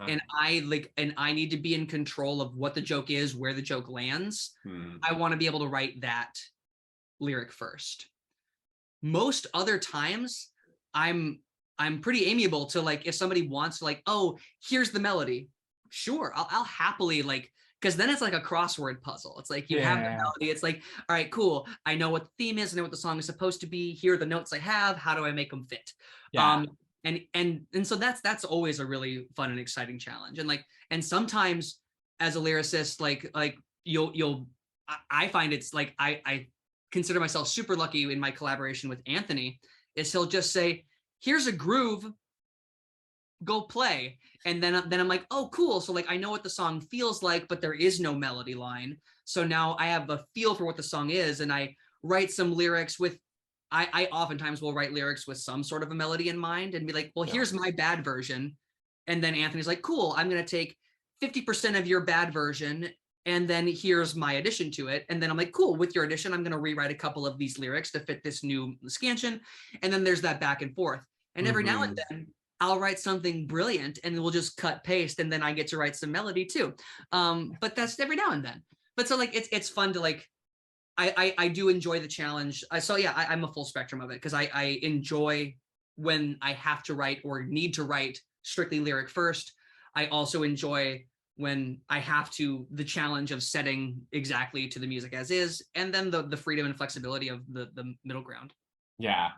and I need to be in control of what the joke is, where the joke lands, I want to be able to write that lyric first. Most other times, I'm pretty amiable to, like, if somebody wants to, like, oh, here's the melody, sure, I'll happily, like, because then it's like a crossword puzzle. It's like, you have the melody, it's like, all right, cool, I know what the theme is, I know what the song is supposed to be, here are the notes I have, how do I make them fit? And so that's always a really fun and exciting challenge. And like, and sometimes as a lyricist, like I find it's like, I consider myself super lucky in my collaboration with Anthony, is he'll just say, here's a groove, go play. And then I'm like, oh, cool. So like, I know what the song feels like, but there is no melody line. So now I have a feel for what the song is, and I write some lyrics with, I oftentimes will write lyrics with some sort of a melody in mind and be like, well, here's my bad version. And then Anthony's like, cool, I'm going to take 50% of your bad version, and then here's my addition to it. And then I'm like, cool, with your addition, I'm going to rewrite a couple of these lyrics to fit this new scansion. And then there's that back and forth. And every now and then I'll write something brilliant and we'll just cut paste, and then I get to write some melody too. But that's every now and then. But so like, it's fun to like, I do enjoy the challenge. So yeah, I'm a full spectrum of it, because I enjoy when I have to write or need to write strictly lyric first. I also enjoy when I have to, the challenge of setting exactly to the music as is, and then the freedom and flexibility of the middle ground. Yeah.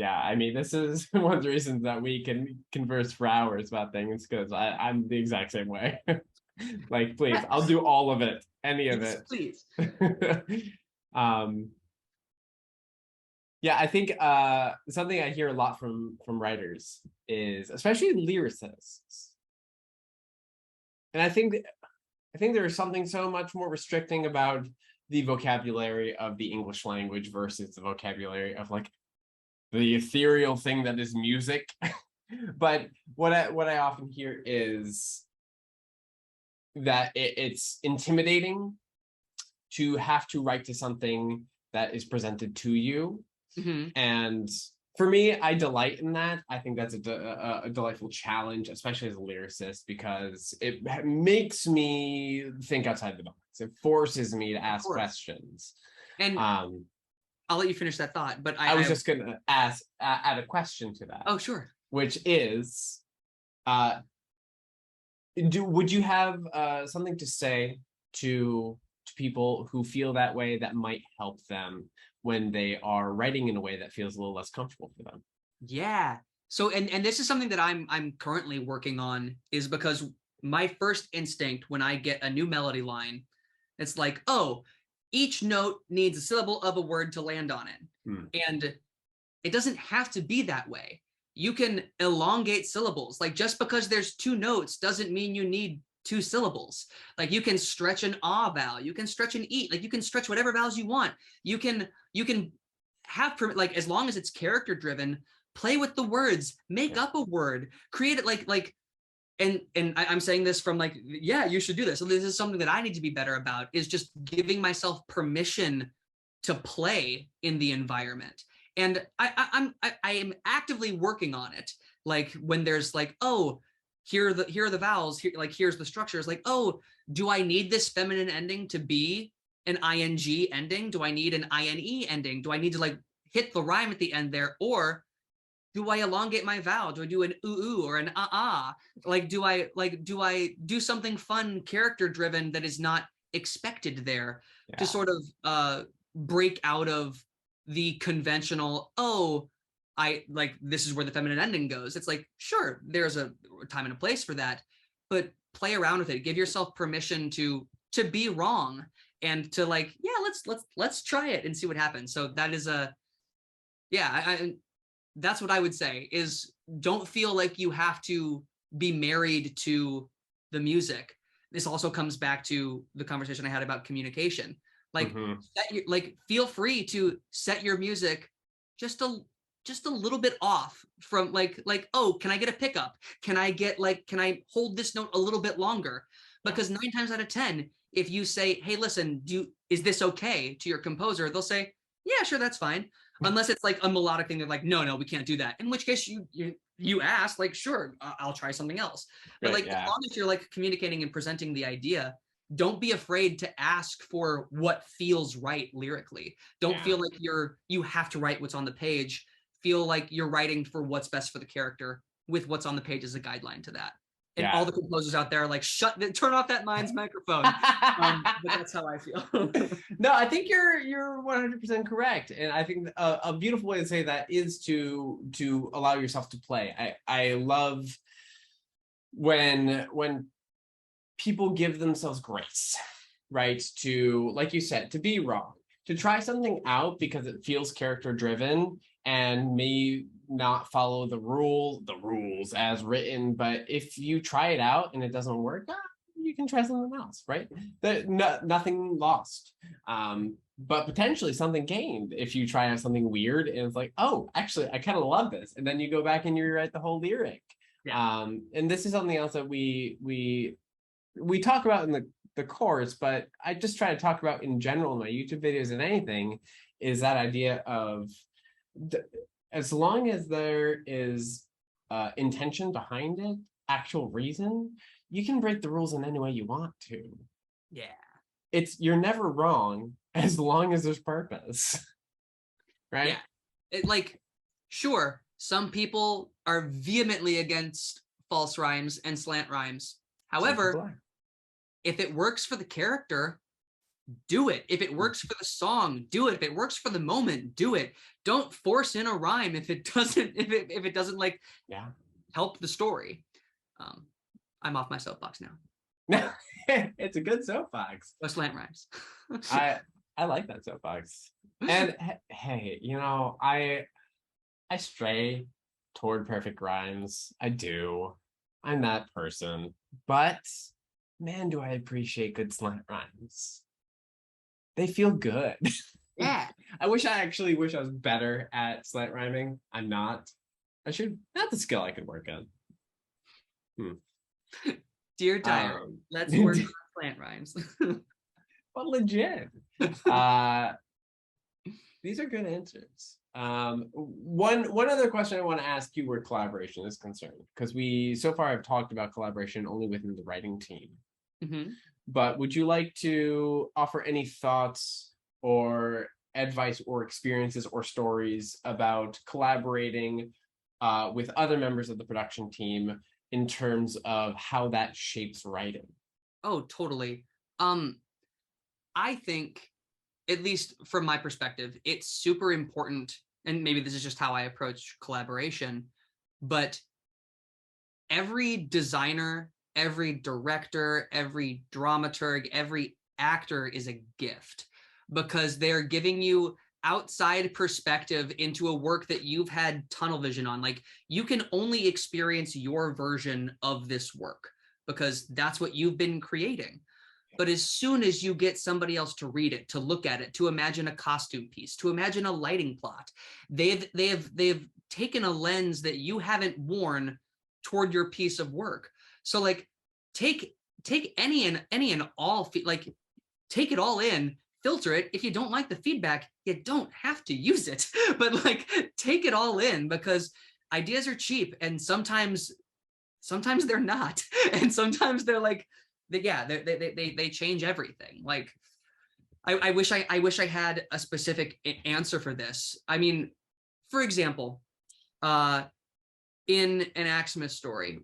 I mean, this is one of the reasons that we can converse for hours about things, because I'm the exact same way. Like, please, I'll do all of it, any of it. Please. Yeah, I think something I hear a lot from writers is, especially lyricists, and I think there is something so much more restricting about the vocabulary of the English language versus the vocabulary of like the ethereal thing that is music. But what I often hear is that it's intimidating to have to write to something that is presented to you. And for me, I delight in that. I think that's a delightful challenge, especially as a lyricist, because it makes me think outside the box. It forces me to ask questions. And I'll let you finish that thought, but I was just gonna add a question to that. Oh, sure. Which is, would you have something to say to people who feel that way, that might help them when they are writing in a way that feels a little less comfortable for them? Yeah. So, and this is something that I'm currently working on, is because my first instinct when I get a new melody line, it's like, oh, each note needs a syllable of a word to land on it. And it doesn't have to be that way. You can elongate syllables. Like, just because there's two notes doesn't mean you need two syllables. Like, you can stretch an ah vowel, you can stretch an e, like you can stretch whatever vowels you want. You can have, like, as long as it's character driven, play with the words, make up a word, create it like, and I'm saying this from like, yeah, you should do this. So this is something that I need to be better about, is just giving myself permission to play in the environment. And I am actively working on it. Like, when there's like, oh, here are the vowels, here, like, here's the structures, like, oh, do I need this feminine ending to be an ing ending? Do I need an ine ending? Do I need to like hit the rhyme at the end there? Or do I elongate my vowel? Do I do an ooh or an Like, do I do something fun, character driven, that is not expected there, to sort of break out of the conventional, oh, I like, this is where the feminine ending goes. It's like, sure, there's a time and a place for that, but play around with it. Give yourself permission to be wrong and to like, yeah, let's try it and see what happens. So that is that's what I would say is don't feel like you have to be married to the music. This also comes back to the conversation I had about communication. Like, feel free to set your music just a little bit off from like, oh, can I get a pickup? Can I hold this note a little bit longer? Because 9 times out of 10, if you say, hey, listen, is this okay to your composer? They'll say, yeah, sure, that's fine. Unless it's like a melodic thing, they're like, no, we can't do that. In which case you ask, like, sure, I'll try something else. But like, as long as you're like communicating and presenting the idea, don't be afraid to ask for what feels right lyrically. Don't feel like you have to write what's on the page. Feel like you're writing for what's best for the character with what's on the page as a guideline to that. And all the composers out there are like, turn off that mind's microphone. But that's how I feel. No, I think you're 100% correct. And I think a beautiful way to say that is to allow yourself to play. I love when people give themselves grace, right? To, like you said, to be wrong, to try something out because it feels character driven and may not follow the rules as written. But if you try it out and it doesn't work, you can try something else, right? Nothing lost. But potentially something gained if you try out something weird and it's like, oh, actually, I kind of love this. And then you go back and you rewrite the whole lyric. Yeah. And this is something else that we talk about in the course, but I just try to talk about in general in my YouTube videos and anything, is that idea of as long as there is intention behind it, actual reason, you can break the rules in any way you want to. Yeah. You're never wrong as long as there's purpose. Right? Yeah. Sure, some people are vehemently against false rhymes and slant rhymes. However, if it works for the character, do it. If it works for the song, do it. If it works for the moment, do it. Don't force in a rhyme if it doesn't like help the story. I'm off my soapbox now. It's a good soapbox. Or slant rhymes. I like that soapbox. And hey, I stray toward perfect rhymes. I do. I'm that person. But man, do I appreciate good slant rhymes. They feel good. Yeah. I wish I was better at slant rhyming. I'm not. That's the skill I could work on. Dear diary, let's work on slant rhymes. But legit. These are good answers. One other question I want to ask you where collaboration is concerned, because we so far have talked about collaboration only within the writing team. But would you like to offer any thoughts or advice or experiences or stories about collaborating with other members of the production team in terms of how that shapes writing? Oh, totally. I think, at least from my perspective, it's super important, and maybe this is just how I approach collaboration, but every designer, every director, every dramaturg, every actor is a gift, because they're giving you outside perspective into a work that you've had tunnel vision on. Like, you can only experience your version of this work because that's what you've been creating. But as soon as you get somebody else to read it, to look at it, to imagine a costume piece, to imagine a lighting plot, they've taken a lens that you haven't worn toward your piece of work. So like, take any and all, like, take it all in, filter it. If you don't like the feedback, you don't have to use it, but like, take it all in, because ideas are cheap, and sometimes they're not, and sometimes they're like, they change everything. Like, I wish I had a specific answer for this. I mean, for example, in an Axmas story,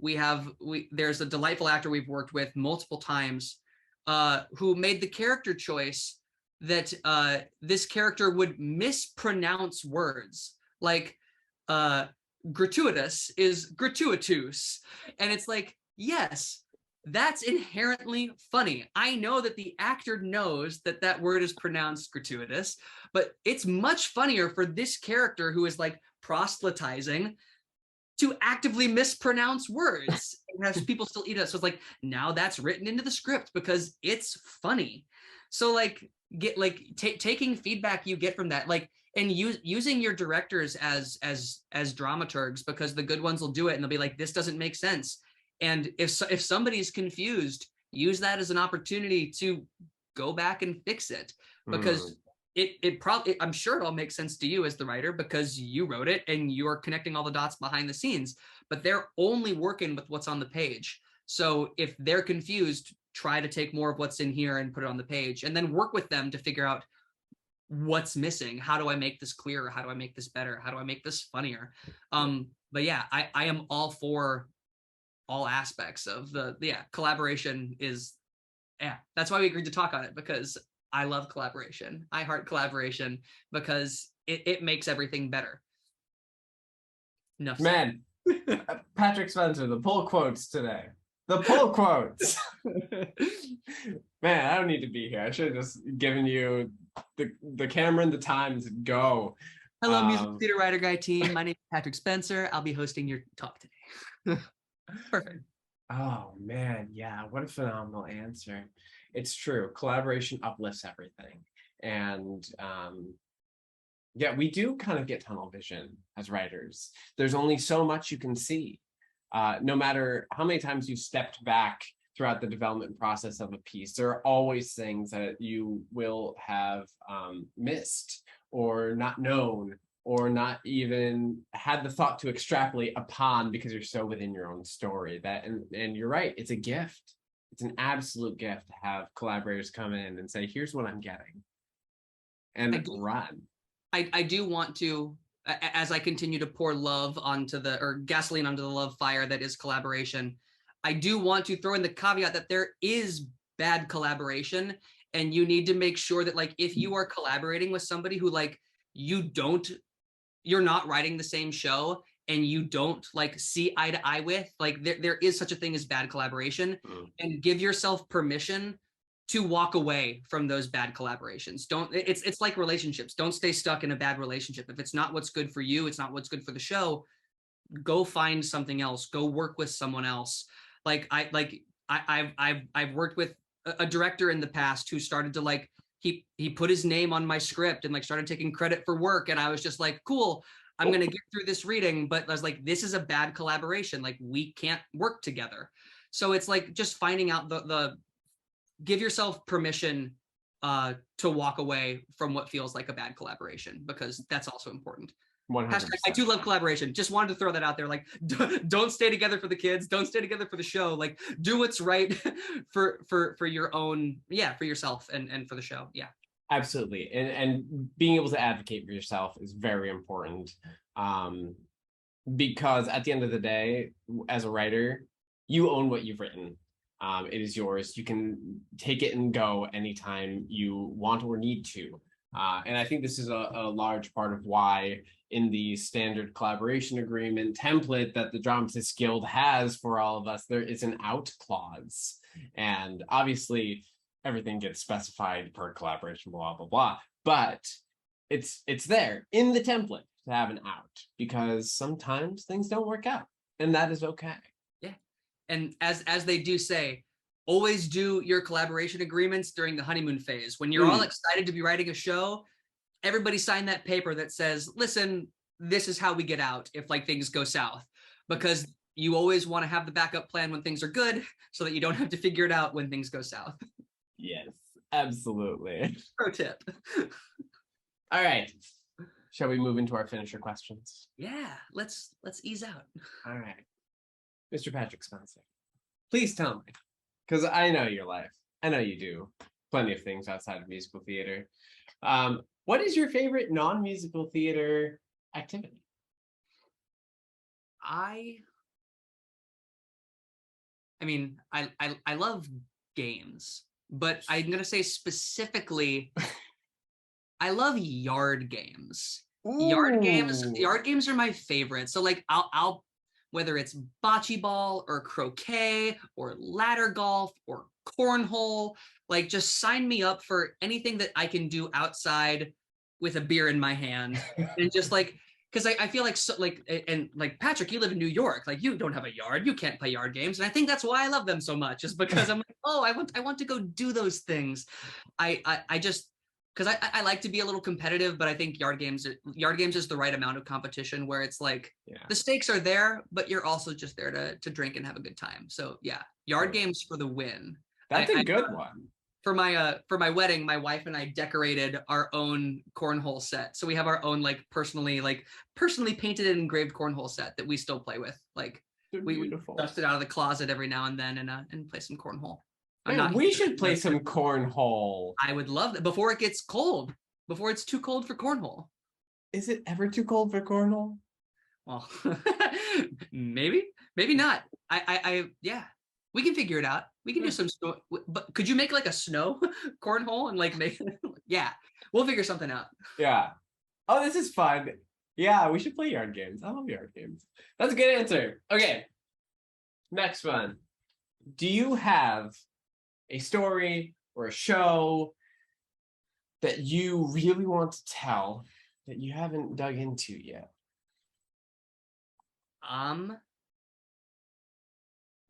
there's a delightful actor we've worked with multiple times, who made the character choice that this character would mispronounce words, like gratuitous is gratuitous, and it's like, yes, that's inherently funny. I know that the actor knows that that word is pronounced gratuitous, but it's much funnier for this character who is like proselytizing to actively mispronounce words and have people still eat it. So it's like, now that's written into the script because it's funny. So like taking feedback you get from that, like, and using your directors as dramaturgs, because the good ones will do it and they'll be like, this doesn't make sense. And if somebody's confused, use that as an opportunity to go back and fix it, because it probably, I'm sure it all makes sense to you as the writer because you wrote it and you're connecting all the dots behind the scenes, but they're only working with what's on the page. So if they're confused, try to take more of what's in here and put it on the page, and then work with them to figure out what's missing. How do I make this clearer? How do I make this better? How do I make this funnier? But yeah, I am all for all aspects of the collaboration is, that's why we agreed to talk on it, because I love collaboration. I heart collaboration because it makes everything better. Enough Man, Patrick Spencer, the pull quotes today. The pull quotes. Man, I don't need to be here. I should have just given you the camera and the time to go. Hello, Musical Theater Writer Guy team. My name is Patrick Spencer. I'll be hosting your talk today. Perfect. Oh man, yeah, what a phenomenal answer. It's true. Collaboration uplifts everything. And yeah, we do kind of get tunnel vision as writers. There's only so much you can see. No matter how many times you've stepped back throughout the development process of a piece, there are always things that you will have missed or not known or not even had the thought to extrapolate upon because you're so within your own story. That and you're right, it's a gift. It's an absolute gift to have collaborators come in and say, here's what I'm getting. And run. I do want to, as I continue to pour love onto gasoline onto the love fire that is collaboration, I do want to throw in the caveat that there is bad collaboration, and you need to make sure that, like, if you are collaborating with somebody who, like, you're not writing the same show and you don't like see eye to eye with, like, there is such a thing as bad collaboration, and give yourself permission to walk away from those bad collaborations. It's like relationships. Don't stay stuck in a bad relationship. If it's not what's good for you, it's not what's good for the show, go find something else, go work with someone else. I've worked with a director in the past who started to, like, he put his name on my script and, like, started taking credit for work. And I was just like, cool, I'm going to get through this reading. But I was like, this is a bad collaboration. Like, we can't work together. So it's like just finding out give yourself permission to walk away from what feels like a bad collaboration, because that's also important. 100%. I do love collaboration. Just wanted to throw that out there. Like, don't stay together for the kids. Don't stay together for the show. Like, do what's right for your own, for yourself and for the show. Yeah, absolutely. And being able to advocate for yourself is very important, because at the end of the day, as a writer, you own what you've written. It is yours. You can take it and go anytime you want or need to. And I think this is a large part of why in the standard collaboration agreement template that the Dramatists Guild has for all of us, there is an out clause. And obviously everything gets specified per collaboration, blah, blah, blah. But it's there in the template to have an out, because sometimes things don't work out, and that is okay. Yeah. And as they do say, always do your collaboration agreements during the honeymoon phase. When you're all excited to be writing a show, everybody sign that paper that says, listen, this is how we get out if, like, things go south, because you always want to have the backup plan when things are good so that you don't have to figure it out when things go south. Yes, absolutely. Pro tip. All right. Shall we move into our finisher questions? Yeah, let's ease out. All right. Mr. Patrick Spencer, please tell me, because I know your life. I know you do plenty of things outside of musical theater. What is your favorite non-musical theater activity? I mean, I love games, but I'm going to say specifically, I love yard games. Yard games are my favorite. So, like, I'll whether it's bocce ball or croquet or ladder golf or cornhole. Like, just sign me up for anything that I can do outside with a beer in my hand. And just like, because I feel like, so like, and like, Patrick, you live in New York, like, you don't have a yard, you can't play yard games. And I think that's why I love them so much, is because I'm like, oh, I want to go do those things. I just, because I like to be a little competitive, but I think yard games is the right amount of competition, where it's like, the stakes are there, but you're also just there to drink and have a good time. So yeah, yard games for the win. That's a good one. For my wedding, my wife and I decorated our own cornhole set. So we have our own like personally painted and engraved cornhole set that we still play with. Like, we dust it out of the closet every now and then and play some cornhole. Man, we should play some cornhole. I would love that before it gets cold, before it's too cold for cornhole. Is it ever too cold for cornhole? Well, maybe not. Yeah, we can figure it out. We can do some snow, but could you make like a snow cornhole and like make? Yeah, we'll figure something out. Yeah. Oh, this is fun. Yeah, we should play yard games. I love yard games. That's a good answer. Okay. Next one. Do you have a story or a show that you really want to tell that you haven't dug into yet?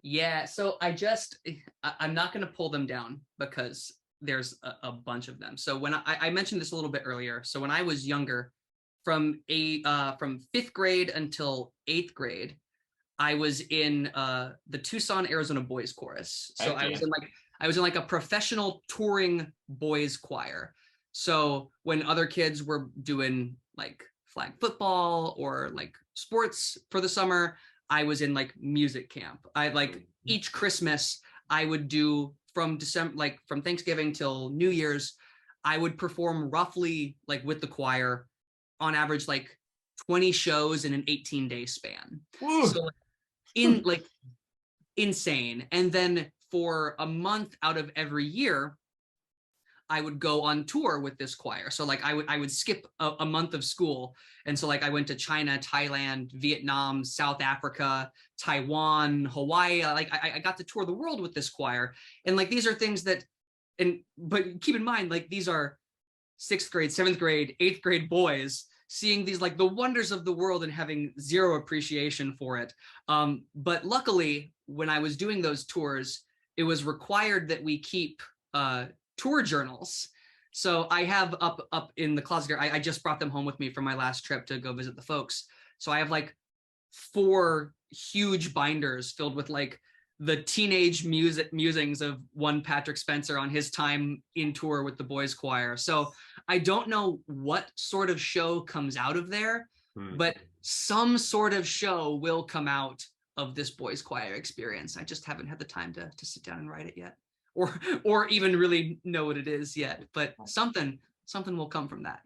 Yeah, so I'm not going to pull them down because there's a bunch of them. So when I mentioned this a little bit earlier. So when I was younger, from 5th grade until 8th grade, I was in the Tucson, Arizona Boys Chorus. So I was in like a professional touring boys choir. So when other kids were doing like flag football or like sports for the summer, I was in like music camp. I like each Christmas I would do from December, like from Thanksgiving till New Year's, I would perform roughly like with the choir on average like 20 shows in an 18-day span. Ooh. So like insane. And then for a month out of every year, I would go on tour with this choir. So like I would skip a month of school. And so like I went to China, Thailand, Vietnam, South Africa, Taiwan, Hawaii. Like I got to tour the world with this choir. And like these are things that, but keep in mind, like these are 6th grade, 7th grade, 8th grade boys seeing these like the wonders of the world and having zero appreciation for it. But luckily, when I was doing those tours, it was required that we keep tour journals. So I have up in the closet here, I just brought them home with me from my last trip to go visit the folks. So I have like 4 huge binders filled with like the teenage musings of one Patrick Spencer on his time in tour with the boys choir. So I don't know what sort of show comes out of there, but some sort of show will come out of this boys choir experience. I just haven't had the time to sit down and write it yet, or even really know what it is yet, but something will come from that.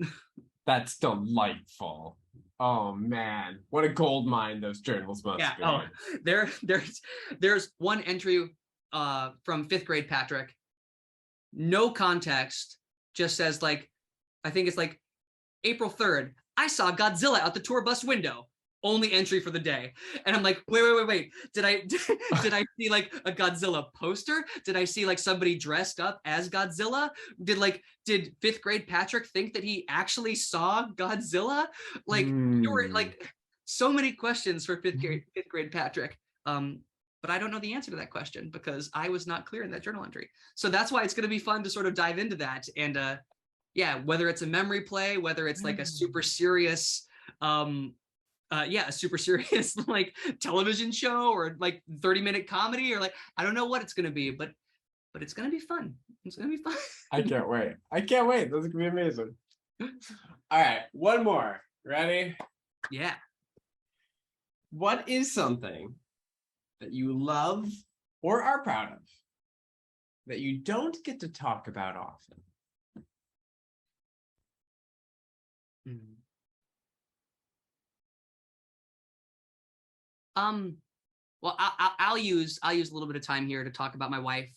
That's delightful. Oh man, what a gold mine those journals must be. Oh, there's one entry from 5th grade Patrick, no context, just says like, I think it's like April 3rd, I saw Godzilla out the tour bus window. Only entry for the day. And I'm like, wait. Did I see like a Godzilla poster? Did I see like somebody dressed up as Godzilla? Did 5th grade Patrick think that he actually saw Godzilla? Like there were like so many questions for 5th grade Patrick. But I don't know the answer to that question because I was not clear in that journal entry. So that's why it's going to be fun to sort of dive into that. And yeah, whether it's a memory play, whether it's like a super serious a super serious like television show or like 30-minute comedy, or like I don't know what it's gonna be, but it's gonna be fun. It's gonna be fun. I can't wait. This is gonna be amazing. All right, one more. Ready? Yeah. What is something that you love or are proud of that you don't get to talk about often? Well, I'll use a little bit of time here to talk about my wife,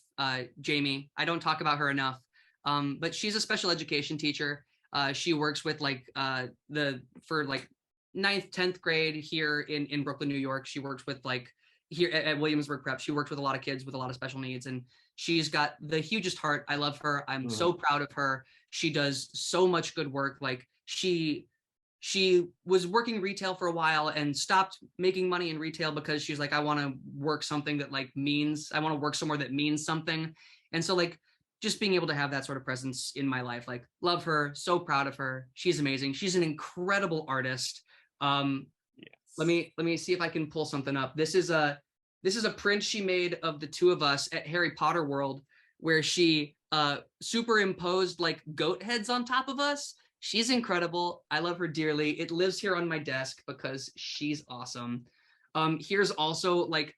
Jamie. I don't talk about her enough, but she's a special education teacher. She works with like for like ninth, 10th grade here in Brooklyn, New York. She works with like here at Williamsburg Prep. She works with a lot of kids with a lot of special needs, and she's got the hugest heart. I love her. I'm so proud of her. She does so much good work. Like she was working retail for a while and stopped making money in retail because she's like, I want to work something that like means, I want to work somewhere that means something. And so like just being able to have that sort of presence in my life, like love her, so proud of her. She's amazing. She's an incredible artist. Yes. Let me see if I can pull something up. This is a print she made of the two of us at Harry Potter World, where she superimposed like goat heads on top of us. She's incredible. I love her dearly. It lives here on my desk because she's awesome. Here's like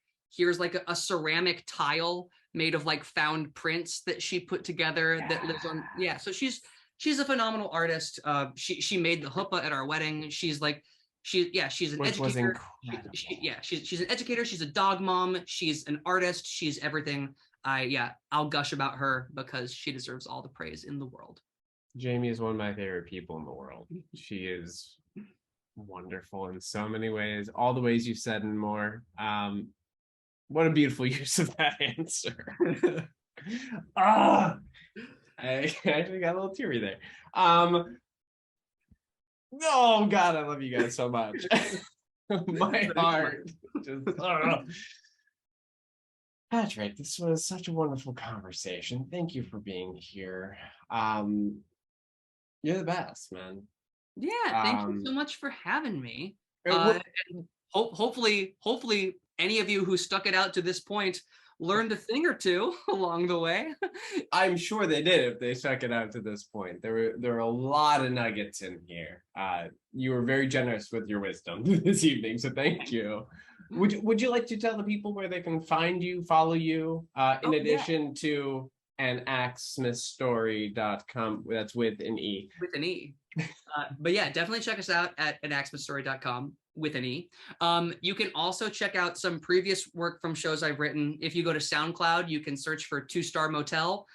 a ceramic tile made of like found prints that she put together that lives on. Yeah. So she's a phenomenal artist. She made the huppah at our wedding. She's an Which was educator. incredible. She's an educator. She's a dog mom. She's an artist. She's everything. I'll gush about her because she deserves all the praise in the world. Jamie is one of my favorite people in the world. She is wonderful in so many ways, all the ways you said and more. What a beautiful use of that answer. I actually got a little teary there. Oh God, I love you guys so much. My heart just. Patrick, this was such a wonderful conversation. Thank you for being here. You're the best, man. Yeah, thank you so much for having me. What- Hopefully any of you who stuck it out to this point learned a thing or two along the way. I'm sure they did if they stuck it out to this point. There were a lot of nuggets in here. You were very generous with your wisdom this evening, so thank you. Would you like to tell the people where they can find you, follow you, in addition to anaxmithstory.com? That's with an E. With an E. But yeah, definitely check us out at anaxmithstory.com with an E. You can also check out some previous work from shows I've written. If you go to SoundCloud, you can search for Star Motel.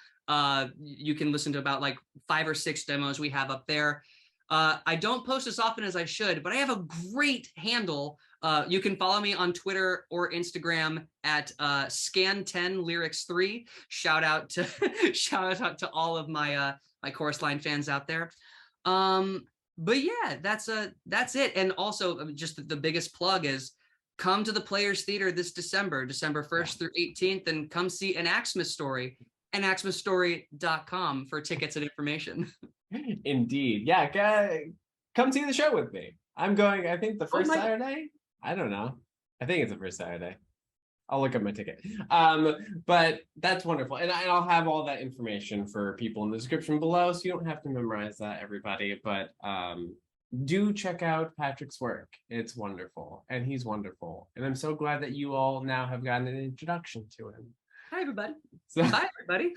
You can listen to about like 5 or 6 demos we have up there. I don't post as often as I should, but I have a great handle. You can follow me on Twitter or Instagram at scan10lyrics3. Shout out to all of my my Chorus Line fans out there. But yeah, that's it. And also just the biggest plug is come to the Players Theater this December 1st through 18th, and come see An Axmith Story, anaxmithstory.com for tickets and information. Indeed. Yeah, come see the show with me. I'm going, I think the first Saturday. I don't know. I think it's the first Saturday. I'll look up my ticket. But that's wonderful. And I'll have all that information for people in the description below, so you don't have to memorize that, everybody. But do check out Patrick's work. It's wonderful. And he's wonderful. And I'm so glad that you all now have gotten an introduction to him. Hi, everybody. Bye, everybody.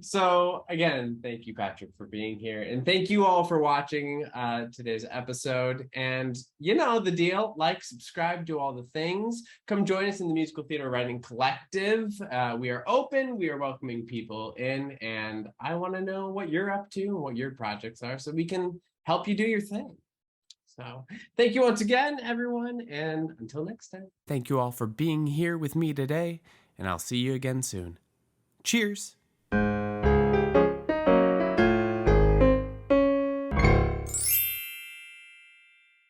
So again, thank you, Patrick, for being here. And thank you all for watching today's episode. And you know the deal, like, subscribe, do all the things. Come join us in the Musical Theater Writing Collective. We are open, we are welcoming people in, and I want to know what you're up to and what your projects are so we can help you do your thing. So thank you once again, everyone, and until next time. Thank you all for being here with me today, and I'll see you again soon. Cheers!